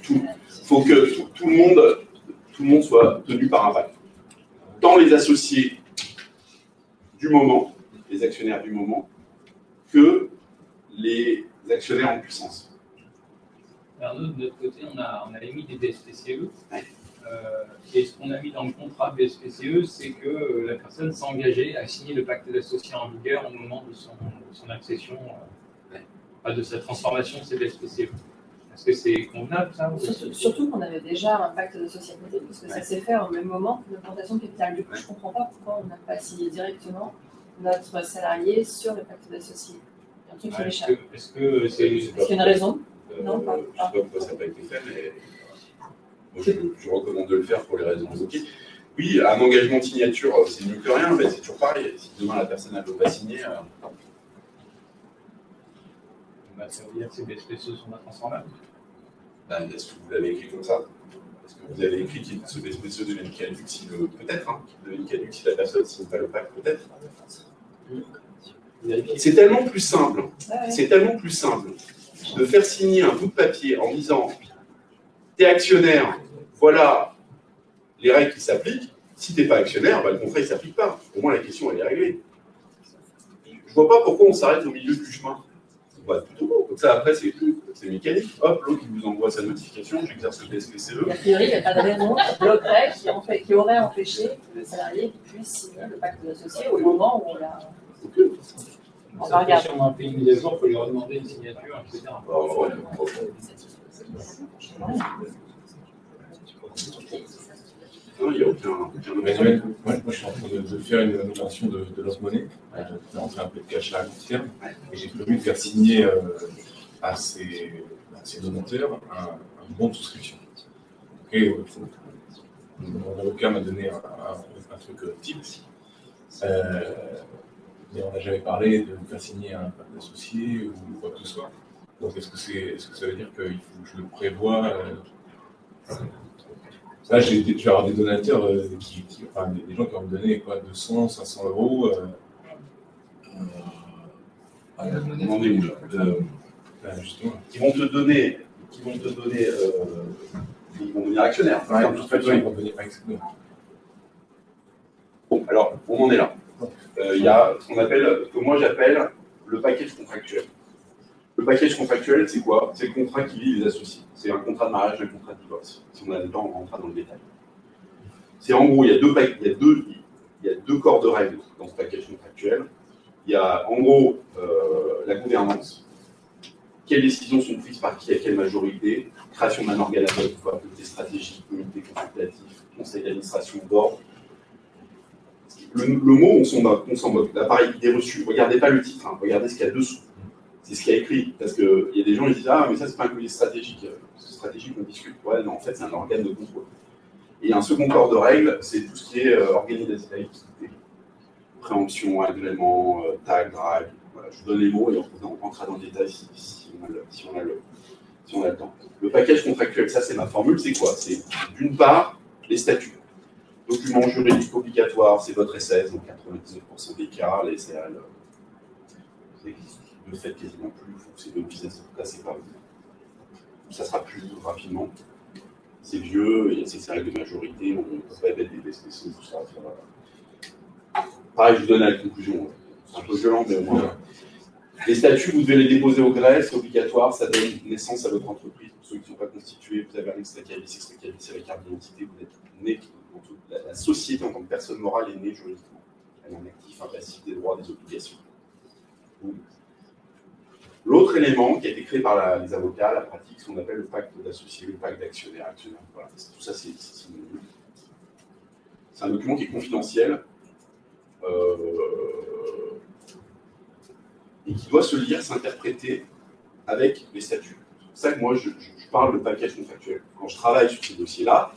faut que tout le monde soit tenu par un pacte. Tant les associés du moment, les actionnaires du moment, que les actionnaires en puissance. Alors nous, de notre côté, on a émis des DSPCE. Et ce qu'on a mis dans le contrat BSPCE, c'est que la personne s'engageait à signer le pacte d'associé en vigueur au moment de son accession, de sa transformation CBSPCE. Est-ce que c'est convenable, ça? Surtout qu'on avait déjà un pacte de société, parce que ça s'est fait au même moment que l'augmentation de capital. Du coup, je ne comprends pas pourquoi on n'a pas signé directement notre salarié sur le pacte d'associé. Il y a un truc qui m'échappe. Est-ce qu'il y a une raison? Non, pas. Je ne sais pas pourquoi ça n'a pas été fait, mais moi, je recommande de le faire pour les raisons évoquées. Oui, un engagement de signature, c'est mieux que rien, mais c'est toujours pareil. Si demain la personne ne veut pas signer, ça veut dire que ces BSPCE sont pas transformables. Est-ce que vous l'avez écrit comme ça? Est-ce que vous avez écrit que ce BSPCE devienne caduc si peut-être, qu'il devienne caduc si la personne ne signe pas le pacte, peut-être? C'est tellement plus simple. C'est tellement plus simple de faire signer un bout de papier en disant t'es actionnaire, voilà les règles qui s'appliquent. Si t'es pas actionnaire, le contrat ne s'applique pas. Au moins la question elle est réglée. Je vois pas pourquoi on s'arrête au milieu du chemin. On va plutôt bon. Comme ça après c'est mécanique. Hop, l'autre il vous envoie sa notification, j'exerce le BSPCE. A priori, il n'y a pas de raison qui bloquerait, qui aurait empêché que le salarié puisse signer le pacte d'associé au moment où on l'a. On va regarder. Si on a fait une mise à jour, il faut lui redemander une signature, etc. Non, il n'y a aucun Emmanuel, moi je suis en train de faire une opération de lost money, de rentrer un peu de cash à court terme, et j'ai prévu de faire signer à ces donateurs un bon de souscription. Mon avocat m'a donné un truc type. Mais on n'a jamais parlé de faire signer un pacte d'associé ou quoi que ce soit. Donc est-ce que ça veut dire qu'il faut que je le prévoie Là, je vais avoir des donateurs, enfin, des gens qui vont me donner quoi, 200, 500 euros. On en est où là justement. Qui vont devenir actionnaires. En fait, ils vont devenir actionnaires. Bon, alors, on en est là. Il y a ce qu'on appelle, que moi j'appelle le package contractuel. Le package contractuel, c'est quoi? C'est le contrat qui lie les associés. C'est un contrat de mariage, un contrat de divorce. Si on a le temps, on rentrera dans le détail. C'est en gros, il y a deux corps de règles dans ce package contractuel. Il y a en gros la gouvernance. Quelles décisions sont prises par qui, à quelle majorité? Création d'un organe ad hoc, comité stratégique, comité consultatif, conseil d'administration, board. Le mot, on s'en moque. Là, pareil, idée reçue. Regardez pas le titre, regardez ce qu'il y a dessous. C'est ce qu'il y a écrit. Parce qu'il y a des gens qui disent ah, mais ça, c'est pas un comité stratégique. Stratégique, on discute. Ouais, non, en fait, c'est un organe de contrôle. Et un second corps de règles, c'est tout ce qui est organisation, préemption, agrément, tag, drag. Voilà, je vous donne les mots et on rentrera dans le détail si on a le temps. Le package contractuel, ça, c'est ma formule. C'est quoi? C'est d'une part, les statuts. Documents juridiques obligatoires, c'est votre SS, dans 99% des cas, les SRL, ça existe. Ne le faites quasiment plus, c'est de business, en tout cas, c'est pas ça sera plus rapidement. C'est vieux, il y a ces règles de majorité, on ne peut pas mettre des BSPCE, tout ça. Pareil, je vous donne la conclusion. C'est un peu violent, mais au moins. Les statuts, vous devez les déposer au greffe, c'est obligatoire, ça donne naissance à votre entreprise. Pour ceux qui ne sont pas constitués, vous avez un extrait cabis, c'est la carte d'identité, vous êtes né. La société en tant que personne morale est née juridiquement. Elle a un actif, un passif, des droits, des obligations. L'autre élément qui a été créé par les avocats, la pratique, ce qu'on appelle le pacte d'associés, le pacte d'actionnaires. Voilà. Tout ça, c'est un document qui est confidentiel et qui doit se lire, s'interpréter avec les statuts. C'est pour ça que moi, je parle de package contractuel. Quand je travaille sur ces dossiers-là,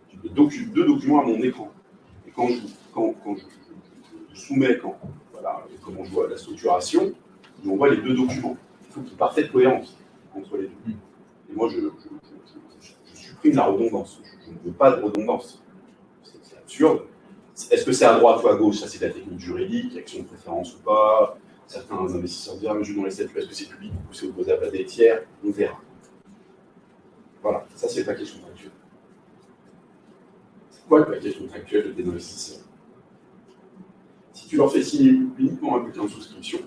j'ai deux documents à mon écran. Et quand je soumets, comment je vois la structuration, on voit les deux documents. Il faut qu'il y ait parfaite cohérence entre les deux. Et moi, je supprime la redondance. Je ne veux pas de redondance. C'est absurde. Est-ce que c'est à droite ou à gauche? Ça, c'est de la technique juridique, action de préférence ou pas. Certains investisseurs disent, mais je joue dans les statuts, est-ce que c'est public ou c'est opposable à des tiers? On verra. Voilà, ça, c'est le package contractuel. C'est quoi le package contractuel des investisseurs? Si tu leur fais signer uniquement un bulletin de souscription,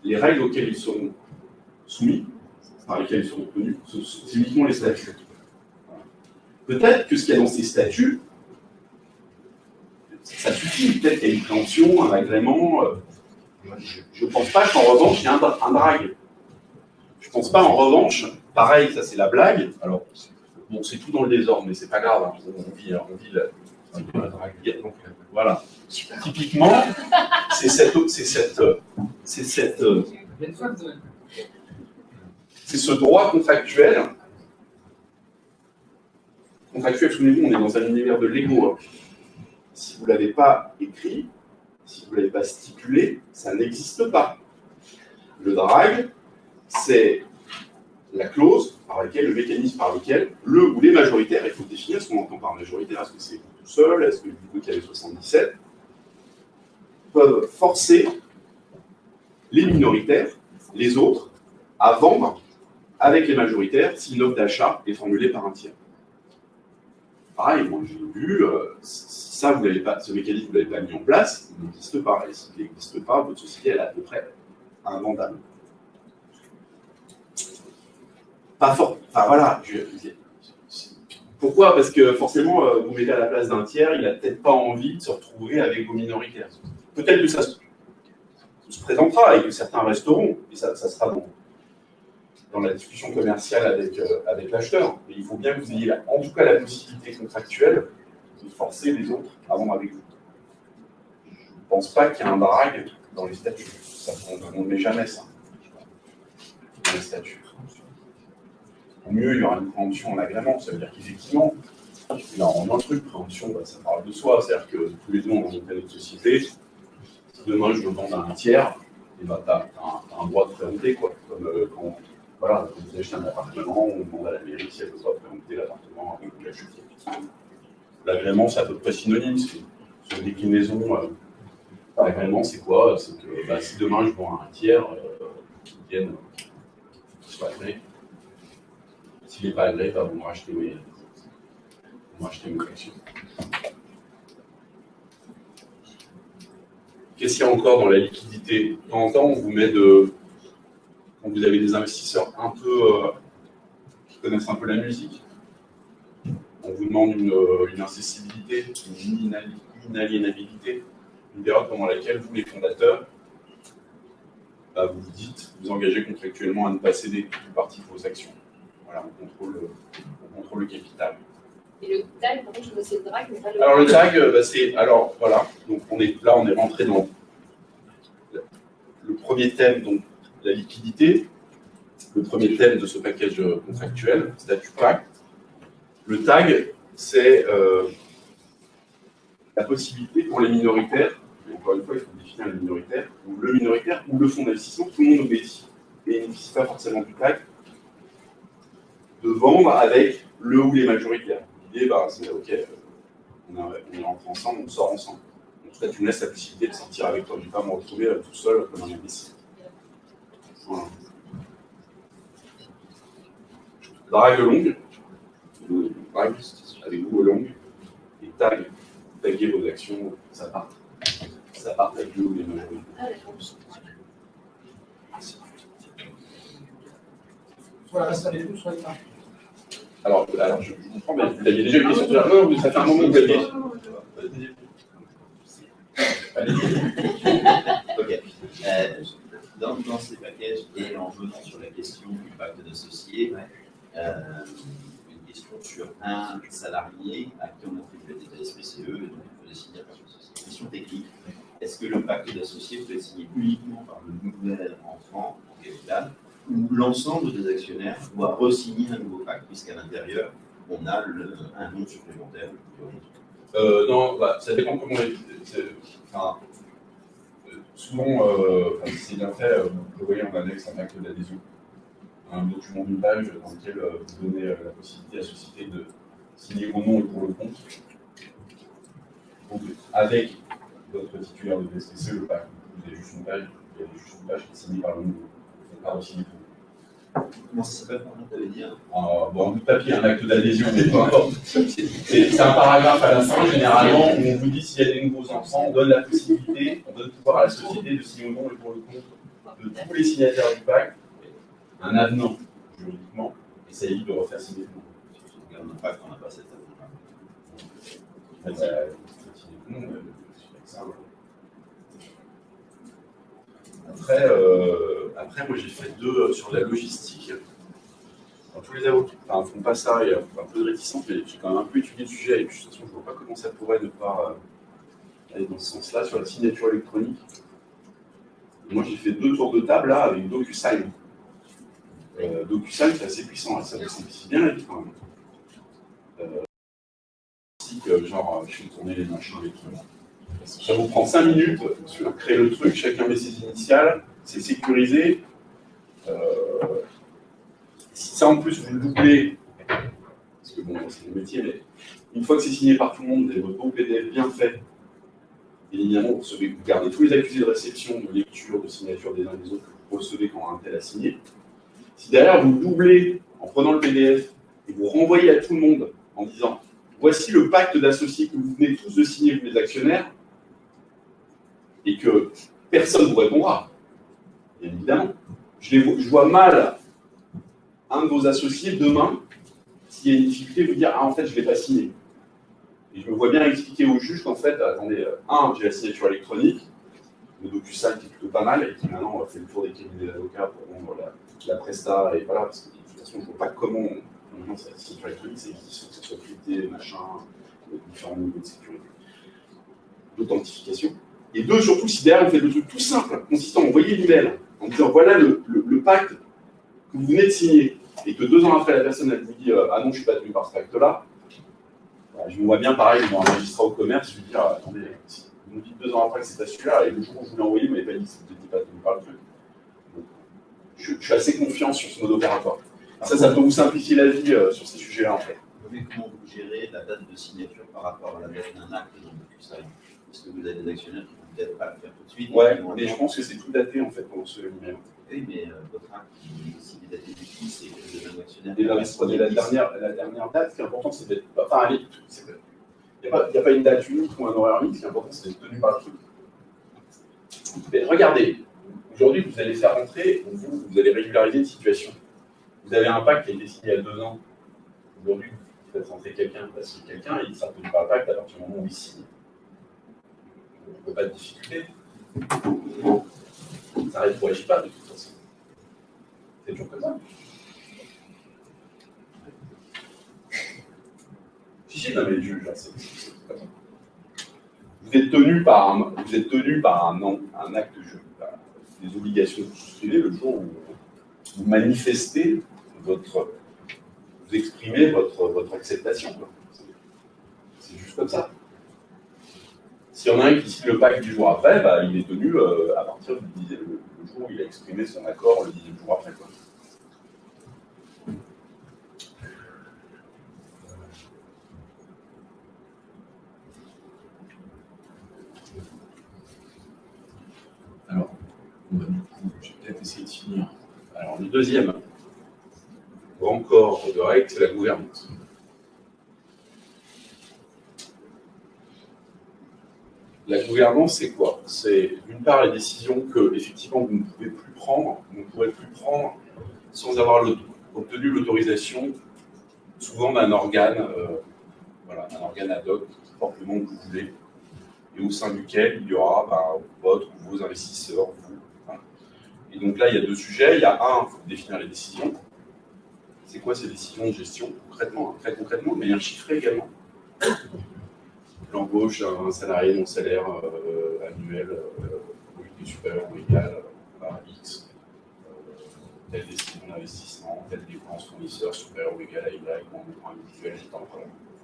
les règles auxquelles ils seront soumis, par lesquelles ils seront tenus, c'est uniquement les statuts. peut-être que ce qu'il y a dans ces statuts, ça suffit. Peut-être qu'il y a une préemption, un agrément. Je ne pense pas qu'en revanche, il y a un drag. Je ne pense pas en revanche, pareil, ça c'est la blague. Alors, bon, c'est tout dans le désordre, mais c'est pas grave. Hein. On vit la drague. Donc, voilà. Typiquement, c'est ce droit contractuel. Contractuel, souvenez-vous, on est dans un univers de Lego. Hein. Si vous ne l'avez pas écrit, si vous ne l'avez pas stipulé, ça n'existe pas. Le drag, c'est la clause par laquelle, le mécanisme par lequel le ou les majoritaires, il faut définir ce qu'on entend par majoritaire, est-ce que c'est tout seul, est-ce que du coup qu'il y avait 77, peuvent forcer les minoritaires, les autres, à vendre avec les majoritaires si une offre d'achat est formulée par un tiers. Pareil, moi j'ai vu, si ça, vous pas, ce mécanisme, vous ne l'avez pas mis en place, il n'existe pas. Et s'il n'existe pas, votre société elle est à peu près invendable. Pas fort. Enfin voilà. Pourquoi? Parce que forcément, vous mettez à la place d'un tiers, il n'a peut-être pas envie de se retrouver avec vos minoritaires. Peut-être que ça se présentera et que certains resteront, et ça sera dans la discussion commerciale avec l'acheteur. Mais il faut bien que vous ayez en tout cas la possibilité contractuelle de forcer les autres à vendre avec vous. Je ne pense pas qu'il y ait un drag dans les statuts. On ne met jamais ça dans les statuts. Au mieux, il y aura une préemption en agrément. Ça veut dire qu'effectivement, là, en un truc, préemption, ça parle de soi. C'est-à-dire que tous les deux, on monte notre société. Si demain, je veux vendre à un tiers, tu as un droit de préempter, quoi. Comme quand vous achetez un appartement, on demande à la mairie si elle veut pas préempter l'appartement avant que vous l'achetiez. L'agrément, c'est à peu près synonyme. C'est une déclinaison. L'agrément, c'est quoi? C'est que si demain, je vends à un tiers, qui viennent soit agréé. S'il n'est pas agréé, vous me rachetez mes actions. Qu'est-ce qu'il y a encore dans la liquidité? De temps en temps, on vous met quand vous avez des investisseurs un peu qui connaissent un peu la musique, on vous demande une incessibilité, une inaliénabilité, une période pendant laquelle vous, les fondateurs, vous vous engagez contractuellement à ne pas céder une partie de vos actions. Voilà, on contrôle le capital. Et le tag, par contre, je sais le drag, mais pas le. Alors le tag, c'est. Alors voilà, donc on est rentré dans le premier thème, donc la liquidité, le premier thème de ce package contractuel, statut pacte. Le tag, c'est la possibilité pour les minoritaires, et encore une fois, il faut définir les minoritaires, ou le minoritaire ou le fonds d'investissement, tout le monde obéit, et bénéficie pas forcément du tag, de vendre avec le ou les majoritaires. L'idée, c'est OK, on est rentré ensemble, on sort ensemble. En tout cas, tu me laisses la possibilité de sortir avec toi, je ne vais pas me retrouver tout seul comme un imbécile. Voilà. Drague longue, drague avec vous longue, et taguer vos actions, ça part avec le ou les majoritaires. Soit la reste avec nous, soit pas. Alors je comprends, mais vous aviez déjà une question. Non, mais ça fait un moment que vous aviez. Ok. Dans ces packages et en venant sur la question du pacte d'associés, une question sur un salarié à qui on attribue la SPCE, et donc il faut signer par une société. Question technique. Est-ce que le pacte d'associés peut être signé uniquement par le nouvel entrant en capital ou l'ensemble des actionnaires doit re-signer un nouveau pacte, puisqu'à l'intérieur, on a un nom supplémentaire? Non, ça dépend comment souvent, si c'est bien fait, vous voyez, on annexe un acte d'adhésion, un document d'une page dans lequel vous donnez la possibilité à la société de signer au nom et pour le compte. Donc, avec votre titulaire de SPCE, le pacte, vous avez juste une page, il y a juste une page qui est signée par le nom. Pas aussi. Comment ça s'appelle, pardon, tu avais dit un bout de papier, un acte d'adhésion, mais peu importe. C'est un paragraphe à la fin, généralement, où on vous dit s'il y a des nouveaux enfants, on donne la possibilité, on donne pouvoir à la société de signer au nom et pour le compte de tous les signataires du pacte un avenant, juridiquement, et ça évite de refaire signer tout. regarde l'impact, on n'a pas cette Après, moi j'ai fait 2 sur la logistique. Alors, tous les avocats ne font pas ça, il y a un peu de réticence, mais j'ai quand même un peu étudié le sujet et puis de toute façon je ne vois pas comment ça pourrait ne pas aller dans ce sens-là sur la signature électronique. Et moi j'ai fait 2 tours de table là avec DocuSign. DocuSign c'est assez puissant, ça simplifie bien la vie quand même. Genre je vais tourner les machins avec tout. Ça vous prend 5 minutes sur créer le truc, chacun met ses initiales, c'est sécurisé. Si ça en plus vous le doublez, parce que bon, c'est le métier, mais une fois que c'est signé par tout le monde, vous avez votre beau PDF bien fait, et évidemment vous gardez tous les accusés de réception, de lecture, de signature des uns et des autres que vous recevez quand un tel a signé. Si derrière vous le doublez en prenant le PDF et vous renvoyez à tout le monde en disant voici le pacte d'associés que vous venez tous de signer, vous les actionnaires, et que personne ne vous répondra, bien évidemment. Je vois mal un de vos associés demain, s'il y a une difficulté, vous dire ah en fait je ne l'ai pas signé. Et je me vois bien expliquer au juge qu'en fait, attendez, j'ai la signature électronique, le DocuSign qui est plutôt pas mal, et qui maintenant fait le tour des cabinets d'avocats pour rendre la presta, et voilà, parce que de toute façon je ne vois pas comment maintenant la signature électronique, c'est qu'il faut que ça soit crypté, machin, différents niveaux de sécurité, d'authentification. Et 2, surtout si derrière on fait le truc tout simple, consistant à envoyer l'email, en disant voilà le pacte que vous venez de signer, et que 2 ans après la personne elle vous dit ah non je ne suis pas tenu par ce pacte-là, je me vois bien pareil devant un magistrat au commerce, je lui dis attendez, si vous me dites 2 ans après que c'est pas celui-là, et le jour où je vous l'ai envoyé, vous m'avez pas dit que vous n'étiez pas tenu par le truc. Donc, je suis assez confiant sur ce mode opératoire. Ça peut vous simplifier la vie sur ces sujets-là en fait. Comment vous gérez la date de signature par rapport à la date d'un acte dans le DocuSign? Est-ce que vous avez des actionnaires qui ne vont peut-être pas le faire tout de suite? Ouais, mais je pense que c'est tout daté en fait pour ce l'email. Oui, mais votre acte, s'il est daté du 10 et que vous avez un actionnaire. Et la dernière date, ce qui est important, c'est d'être. Enfin, il n'y a pas une date unique ou un horaire unique, ce qui est important, c'est d'être tenu par le truc. Mais regardez, aujourd'hui, vous allez faire rentrer, vous allez régulariser une situation. Vous avez un pacte qui a été signé il y a 2 ans. Aujourd'hui, vous faites rentrer quelqu'un, parce que quelqu'un, il sera tenu par le pacte à partir du moment où il signe. Il n'y a pas de difficulté. Ça ne réagit pas de toute façon. C'est toujours comme ça. Si, non, mais c'est comme ça. Vous êtes tenu par un acte de jeu, des obligations que vous souscrivez le jour où vous manifestez vous exprimez votre acceptation. C'est juste comme ça. S'il y en a un qui signe le pacte 10 jours après, il est tenu à partir du le jour où il a exprimé son accord le 10e jour après. Quoi. Alors, du coup, je vais peut-être essayer de finir. Alors, le deuxième grand corps de règles, c'est la gouvernance. La gouvernance, c'est quoi? C'est d'une part les décisions que, effectivement, vous ne pouvez plus prendre, vous ne pourrez plus prendre sans avoir obtenu l'autorisation, souvent d'un organe, un organe ad hoc qui porte le nom que vous voulez, et au sein duquel il y aura votre ou vos investisseurs, vous. Voilà. Et donc là, il y a 2 sujets. Il y a il faut définir les décisions. C'est quoi ces décisions de gestion, concrètement, très concrètement, de manière chiffrée également. L'embauche d'un salarié dont le salaire annuel est supérieur ou égal à X, telle décision d'investissement, telle dépense fournisseur supérieure ou égal à Y, en montant individuel,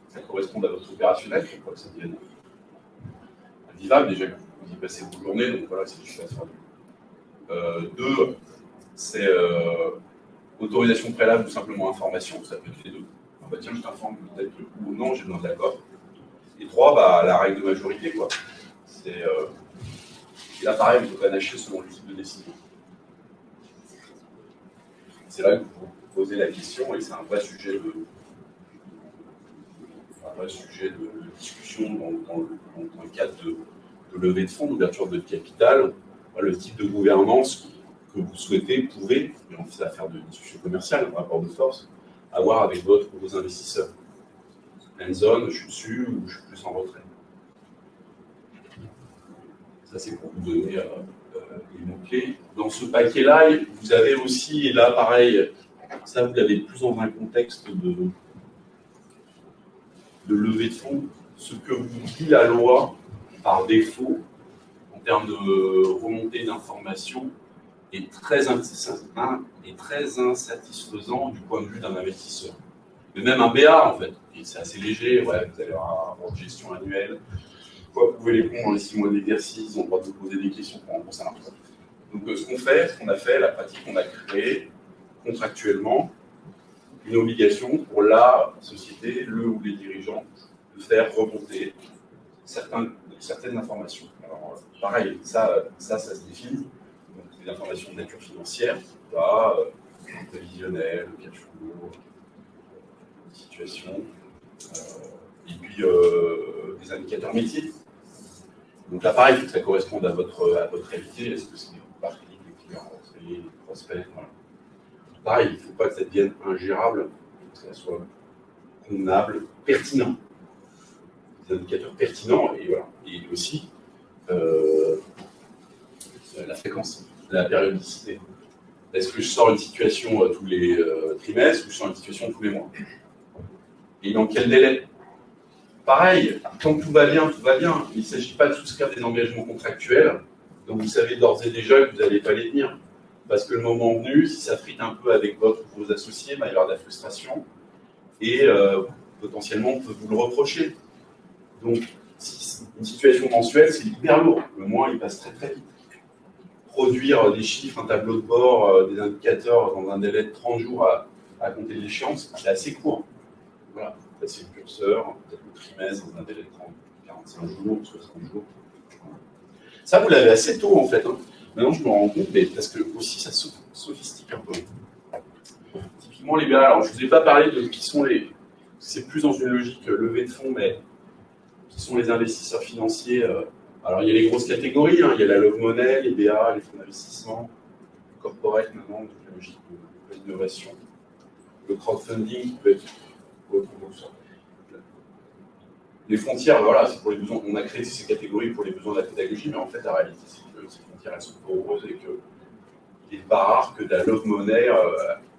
ça correspond à votre opérationnel, je crois que ça devienne vivable déjà, vous y passez vos journées, donc voilà, c'est juste à faire. 2, c'est autorisation préalable ou simplement information, ça peut être les 2. Tiens, je t'informe peut-être ou non, j'ai besoin d'accord. Et 3, la règle de majorité, quoi. C'est l'appareil, vous pouvez panacher selon le type de décision. C'est là que vous posez la question, et c'est un vrai sujet de discussion dans le cadre de levée de fonds, d'ouverture de capital. Le type de gouvernance que vous souhaitez, pouvez, et on fait affaire de discussion commerciale, un rapport de force, avoir avec vos investisseurs. hands-on, je suis dessus ou je suis plus en retrait. Ça, c'est pour vous donner les mots-clés. Dans ce paquet-là, vous avez aussi, et là, pareil, ça, vous l'avez plus dans un contexte de levée de fonds, ce que vous dit la loi par défaut en termes de remontée d'informations est très insatisfaisant du point de vue d'un investisseur. Mais même un BA, en fait, c'est assez léger, ouais, vous allez avoir un rapport de gestion annuelle, vous pouvez les prendre dans les 6 mois d'exercice, ils ont le droit de vous poser des questions pour ça marche. Donc ce qu'on a fait, la pratique, on a créé contractuellement une obligation pour la société, le ou les dirigeants, de faire remonter certaines informations. Alors, pareil, ça se définit. Donc, des informations de nature financière, prévisionnelle, cash flow, situation, et puis des indicateurs métiers. Donc là, pareil, il faut que ça corresponde à votre réalité. Est-ce que c'est des parties, des clients, des prospects, voilà. Pareil, il ne faut pas que ça devienne ingérable, il faut que ça soit convenable, pertinent. Des indicateurs pertinents, et voilà. Et aussi, la fréquence, la périodicité. Est-ce que je sors une situation tous les trimestres ou je sors une situation tous les mois? Et dans quel délai? Pareil, quand tout va bien, tout va bien. Il ne s'agit pas de souscrire des engagements contractuels, donc vous savez d'ores et déjà que vous n'allez pas les tenir. Parce que le moment venu, si ça frite un peu avec vos associés, il va y avoir de la frustration et potentiellement on peut vous le reprocher. Donc, si une situation mensuelle, c'est hyper lourd. Le mois, il passe très très vite. Produire des chiffres, un tableau de bord, des indicateurs dans un délai de 30 jours à compter de l'échéance, c'est assez court. Voilà, passer le curseur, peut-être le trimestre dans un délai de 30, 45 jours, 60 jours. Ça, vous l'avez assez tôt en fait. Hein. Maintenant, je me rends compte, mais parce que aussi ça se sophistique un peu. Typiquement, les BA, alors je ne vous ai pas parlé de qui sont les. C'est plus dans une logique levée de fonds, mais qui sont les investisseurs financiers. Alors, il y a les grosses catégories, hein, il y a la love money, les BA, les fonds d'investissement, le corporate maintenant, donc la logique de l'innovation, le crowdfunding qui peut être autre chose. Les frontières, voilà, c'est pour les besoins. On a créé ces catégories pour les besoins de la pédagogie, mais en fait, la réalité, c'est que ces frontières, elles sont poreuses et qu'il n'est pas rare que de la love money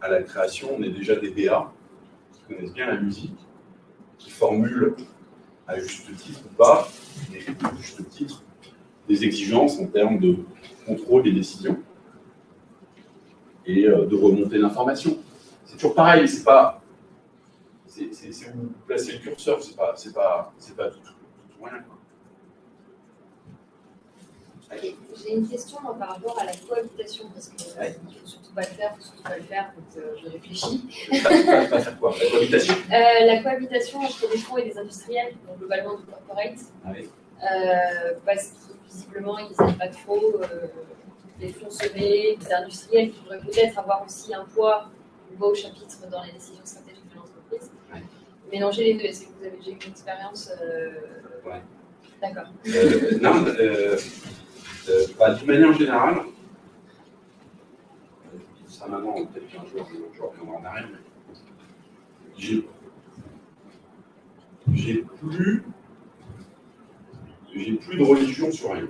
à la création, on ait déjà des BA qui connaissent bien la musique, qui formulent à juste titre ou pas, mais à juste titre, des exigences en termes de contrôle des décisions et de remontée d'informations. C'est toujours pareil, c'est pas. C'est où vous placez le curseur, c'est pas tout rien. J'ai une question moi, par rapport à la cohabitation, parce qu'il ne faut surtout pas le faire, donc je réfléchis. Pas faire quoi? La cohabitation La cohabitation entre des fonds et des industriels, donc globalement du corporate. Ah oui. Parce que visiblement, ils n'aiment pas trop les fonds semés, des industriels qui pourraient peut-être avoir aussi un poids au chapitre dans les décisions stratégiques de l'entreprise. Ouais. Mélanger les deux, est-ce que vous avez déjà eu une expérience Ouais. D'accord. Non, d'une manière générale, je dis ça maintenant, peut-être qu'un jour je reviendrai en arrière, mais j'ai plus de religion sur rien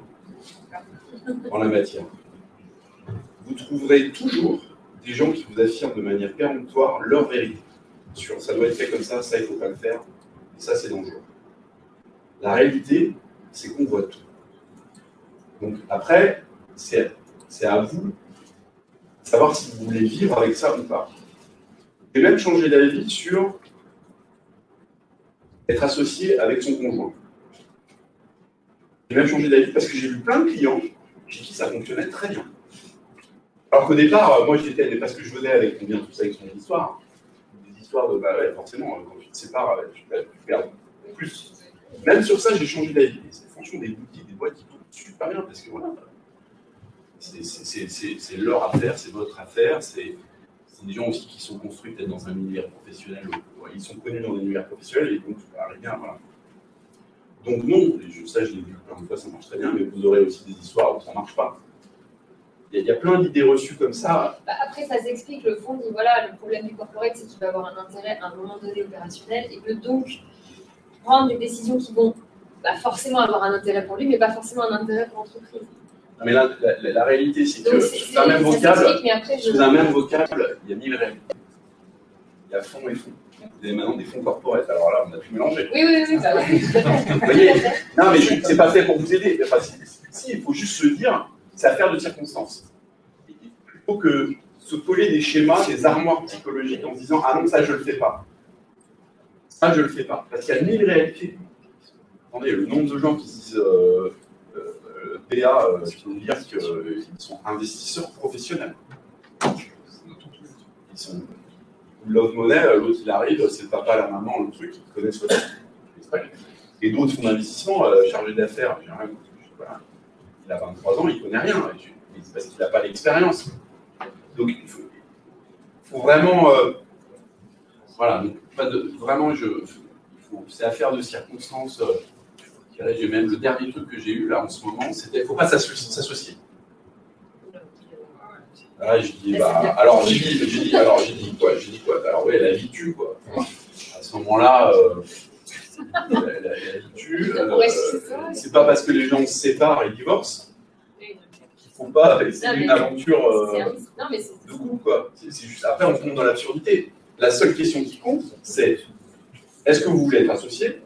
en la matière. Vous trouverez toujours des gens qui vous affirment de manière péremptoire leur vérité. Sur ça doit être fait comme ça il ne faut pas le faire, et ça c'est dangereux. La réalité, c'est qu'on voit tout. Donc après, c'est à vous de savoir si vous voulez vivre avec ça ou pas. Et même changer d'avis sur être associé avec son conjoint. J'ai même changé d'avis parce que j'ai vu plein de clients chez qui ça fonctionnait très bien. Alors qu'au départ, moi j'étais, mais parce que je venais avec combien tout ça avec son histoire. Des histoires de, bah ouais, forcément, quand tu te sépares, tu perds plus. Même sur ça, j'ai changé d'avis. C'est franchement des boutiques, des boîtes qui tournent super bien parce que voilà, c'est leur affaire, c'est votre affaire, c'est des gens aussi qui sont construits peut-être dans un univers professionnel, ils sont connus dans un univers professionnel et donc rien, voilà. Donc non, ça je l'ai vu plein de fois, ça marche très bien, mais vous aurez aussi des histoires où ça ne marche pas. Il y a plein d'idées reçues comme ça. Bah après, ça s'explique, le fond dit voilà, le problème du corporate, c'est qu'il va avoir un intérêt à un moment donné opérationnel et que donc, prendre des décisions qui vont forcément avoir un intérêt pour lui, mais pas forcément un intérêt pour l'entreprise. Mais la réalité, c'est que Donc, sous un même vocable, mais après, sous un même vocable, il y a 1000 réalités. Il y a fonds et fonds. Vous avez maintenant des fonds corporate. Alors là, on a tout mélangé. Oui, bah oui. Vous voyez? Non, mais c'est pas fait pour vous aider. Enfin, si, il faut juste se dire, c'est affaire de circonstances. Et plutôt que se coller des schémas, des armoires psychologiques en se disant, ah non, ça, je le fais pas. Ça, je le fais pas. Parce qu'il y a 1000 réalités. Attendez, le nombre de gens qui disent PA, qui veut dire qu'ils sont investisseurs professionnels. Ils sont l'autre monnaie, l'autre il arrive, c'est le papa, la maman, le truc, ils connaissent le truc. Et d'autres fonds d'investissement, chargés d'affaires, voilà. Il a 23 ans, il ne connaît rien, c'est parce qu'il n'a pas l'expérience. Donc il faut vraiment, voilà, donc, vraiment, c'est affaire de circonstances. J'ai même le dernier truc que j'ai eu là en ce moment, c'était il ne faut pas s'associer. Là, je dis, alors j'ai dit quoi? Alors oui, la vie tue, quoi. À ce moment-là, la vie tue. C'est pas parce que les gens se séparent et divorcent qu'il ne faut pas essayer une aventure de couple, quoi. C'est juste, après, on tombe dans l'absurdité. La seule question qui compte, c'est est-ce que vous voulez être associé?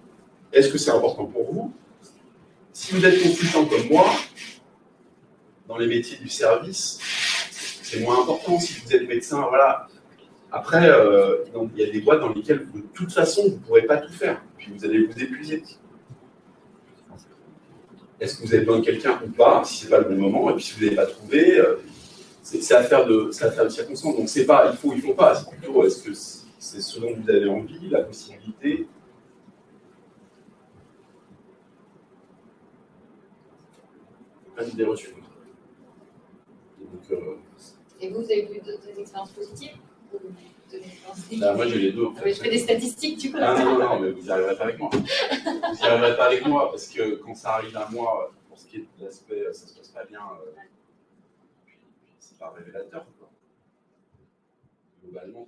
Est-ce que c'est important pour vous? Si vous êtes consultant comme moi, dans les métiers du service, c'est moins important. Si vous êtes médecin, voilà. Après, il y a des boîtes dans lesquelles, de toute façon, vous ne pourrez pas tout faire. Puis vous allez vous épuiser. Est-ce que vous avez besoin de quelqu'un ou pas? Si ce n'est pas le bon moment, et puis si vous ne l'avez pas trouvé, c'est affaire de circonstances. Donc, c'est pas il faut pas. C'est plutôt est-ce que c'est ce dont vous avez envie, la possibilité. Pas d'idée reçue. Donc, et vous avez eu des expériences positives ou des expériences négatives? Moi, j'ai les deux. En fait. Je fais des statistiques, tu connais. Non, mais vous n'y arriverez pas avec moi. Vous n'y arriverez pas avec moi parce que quand ça arrive à moi, pour ce qui est de l'aspect, ça se passe pas bien, c'est pas révélateur. Quoi. Globalement,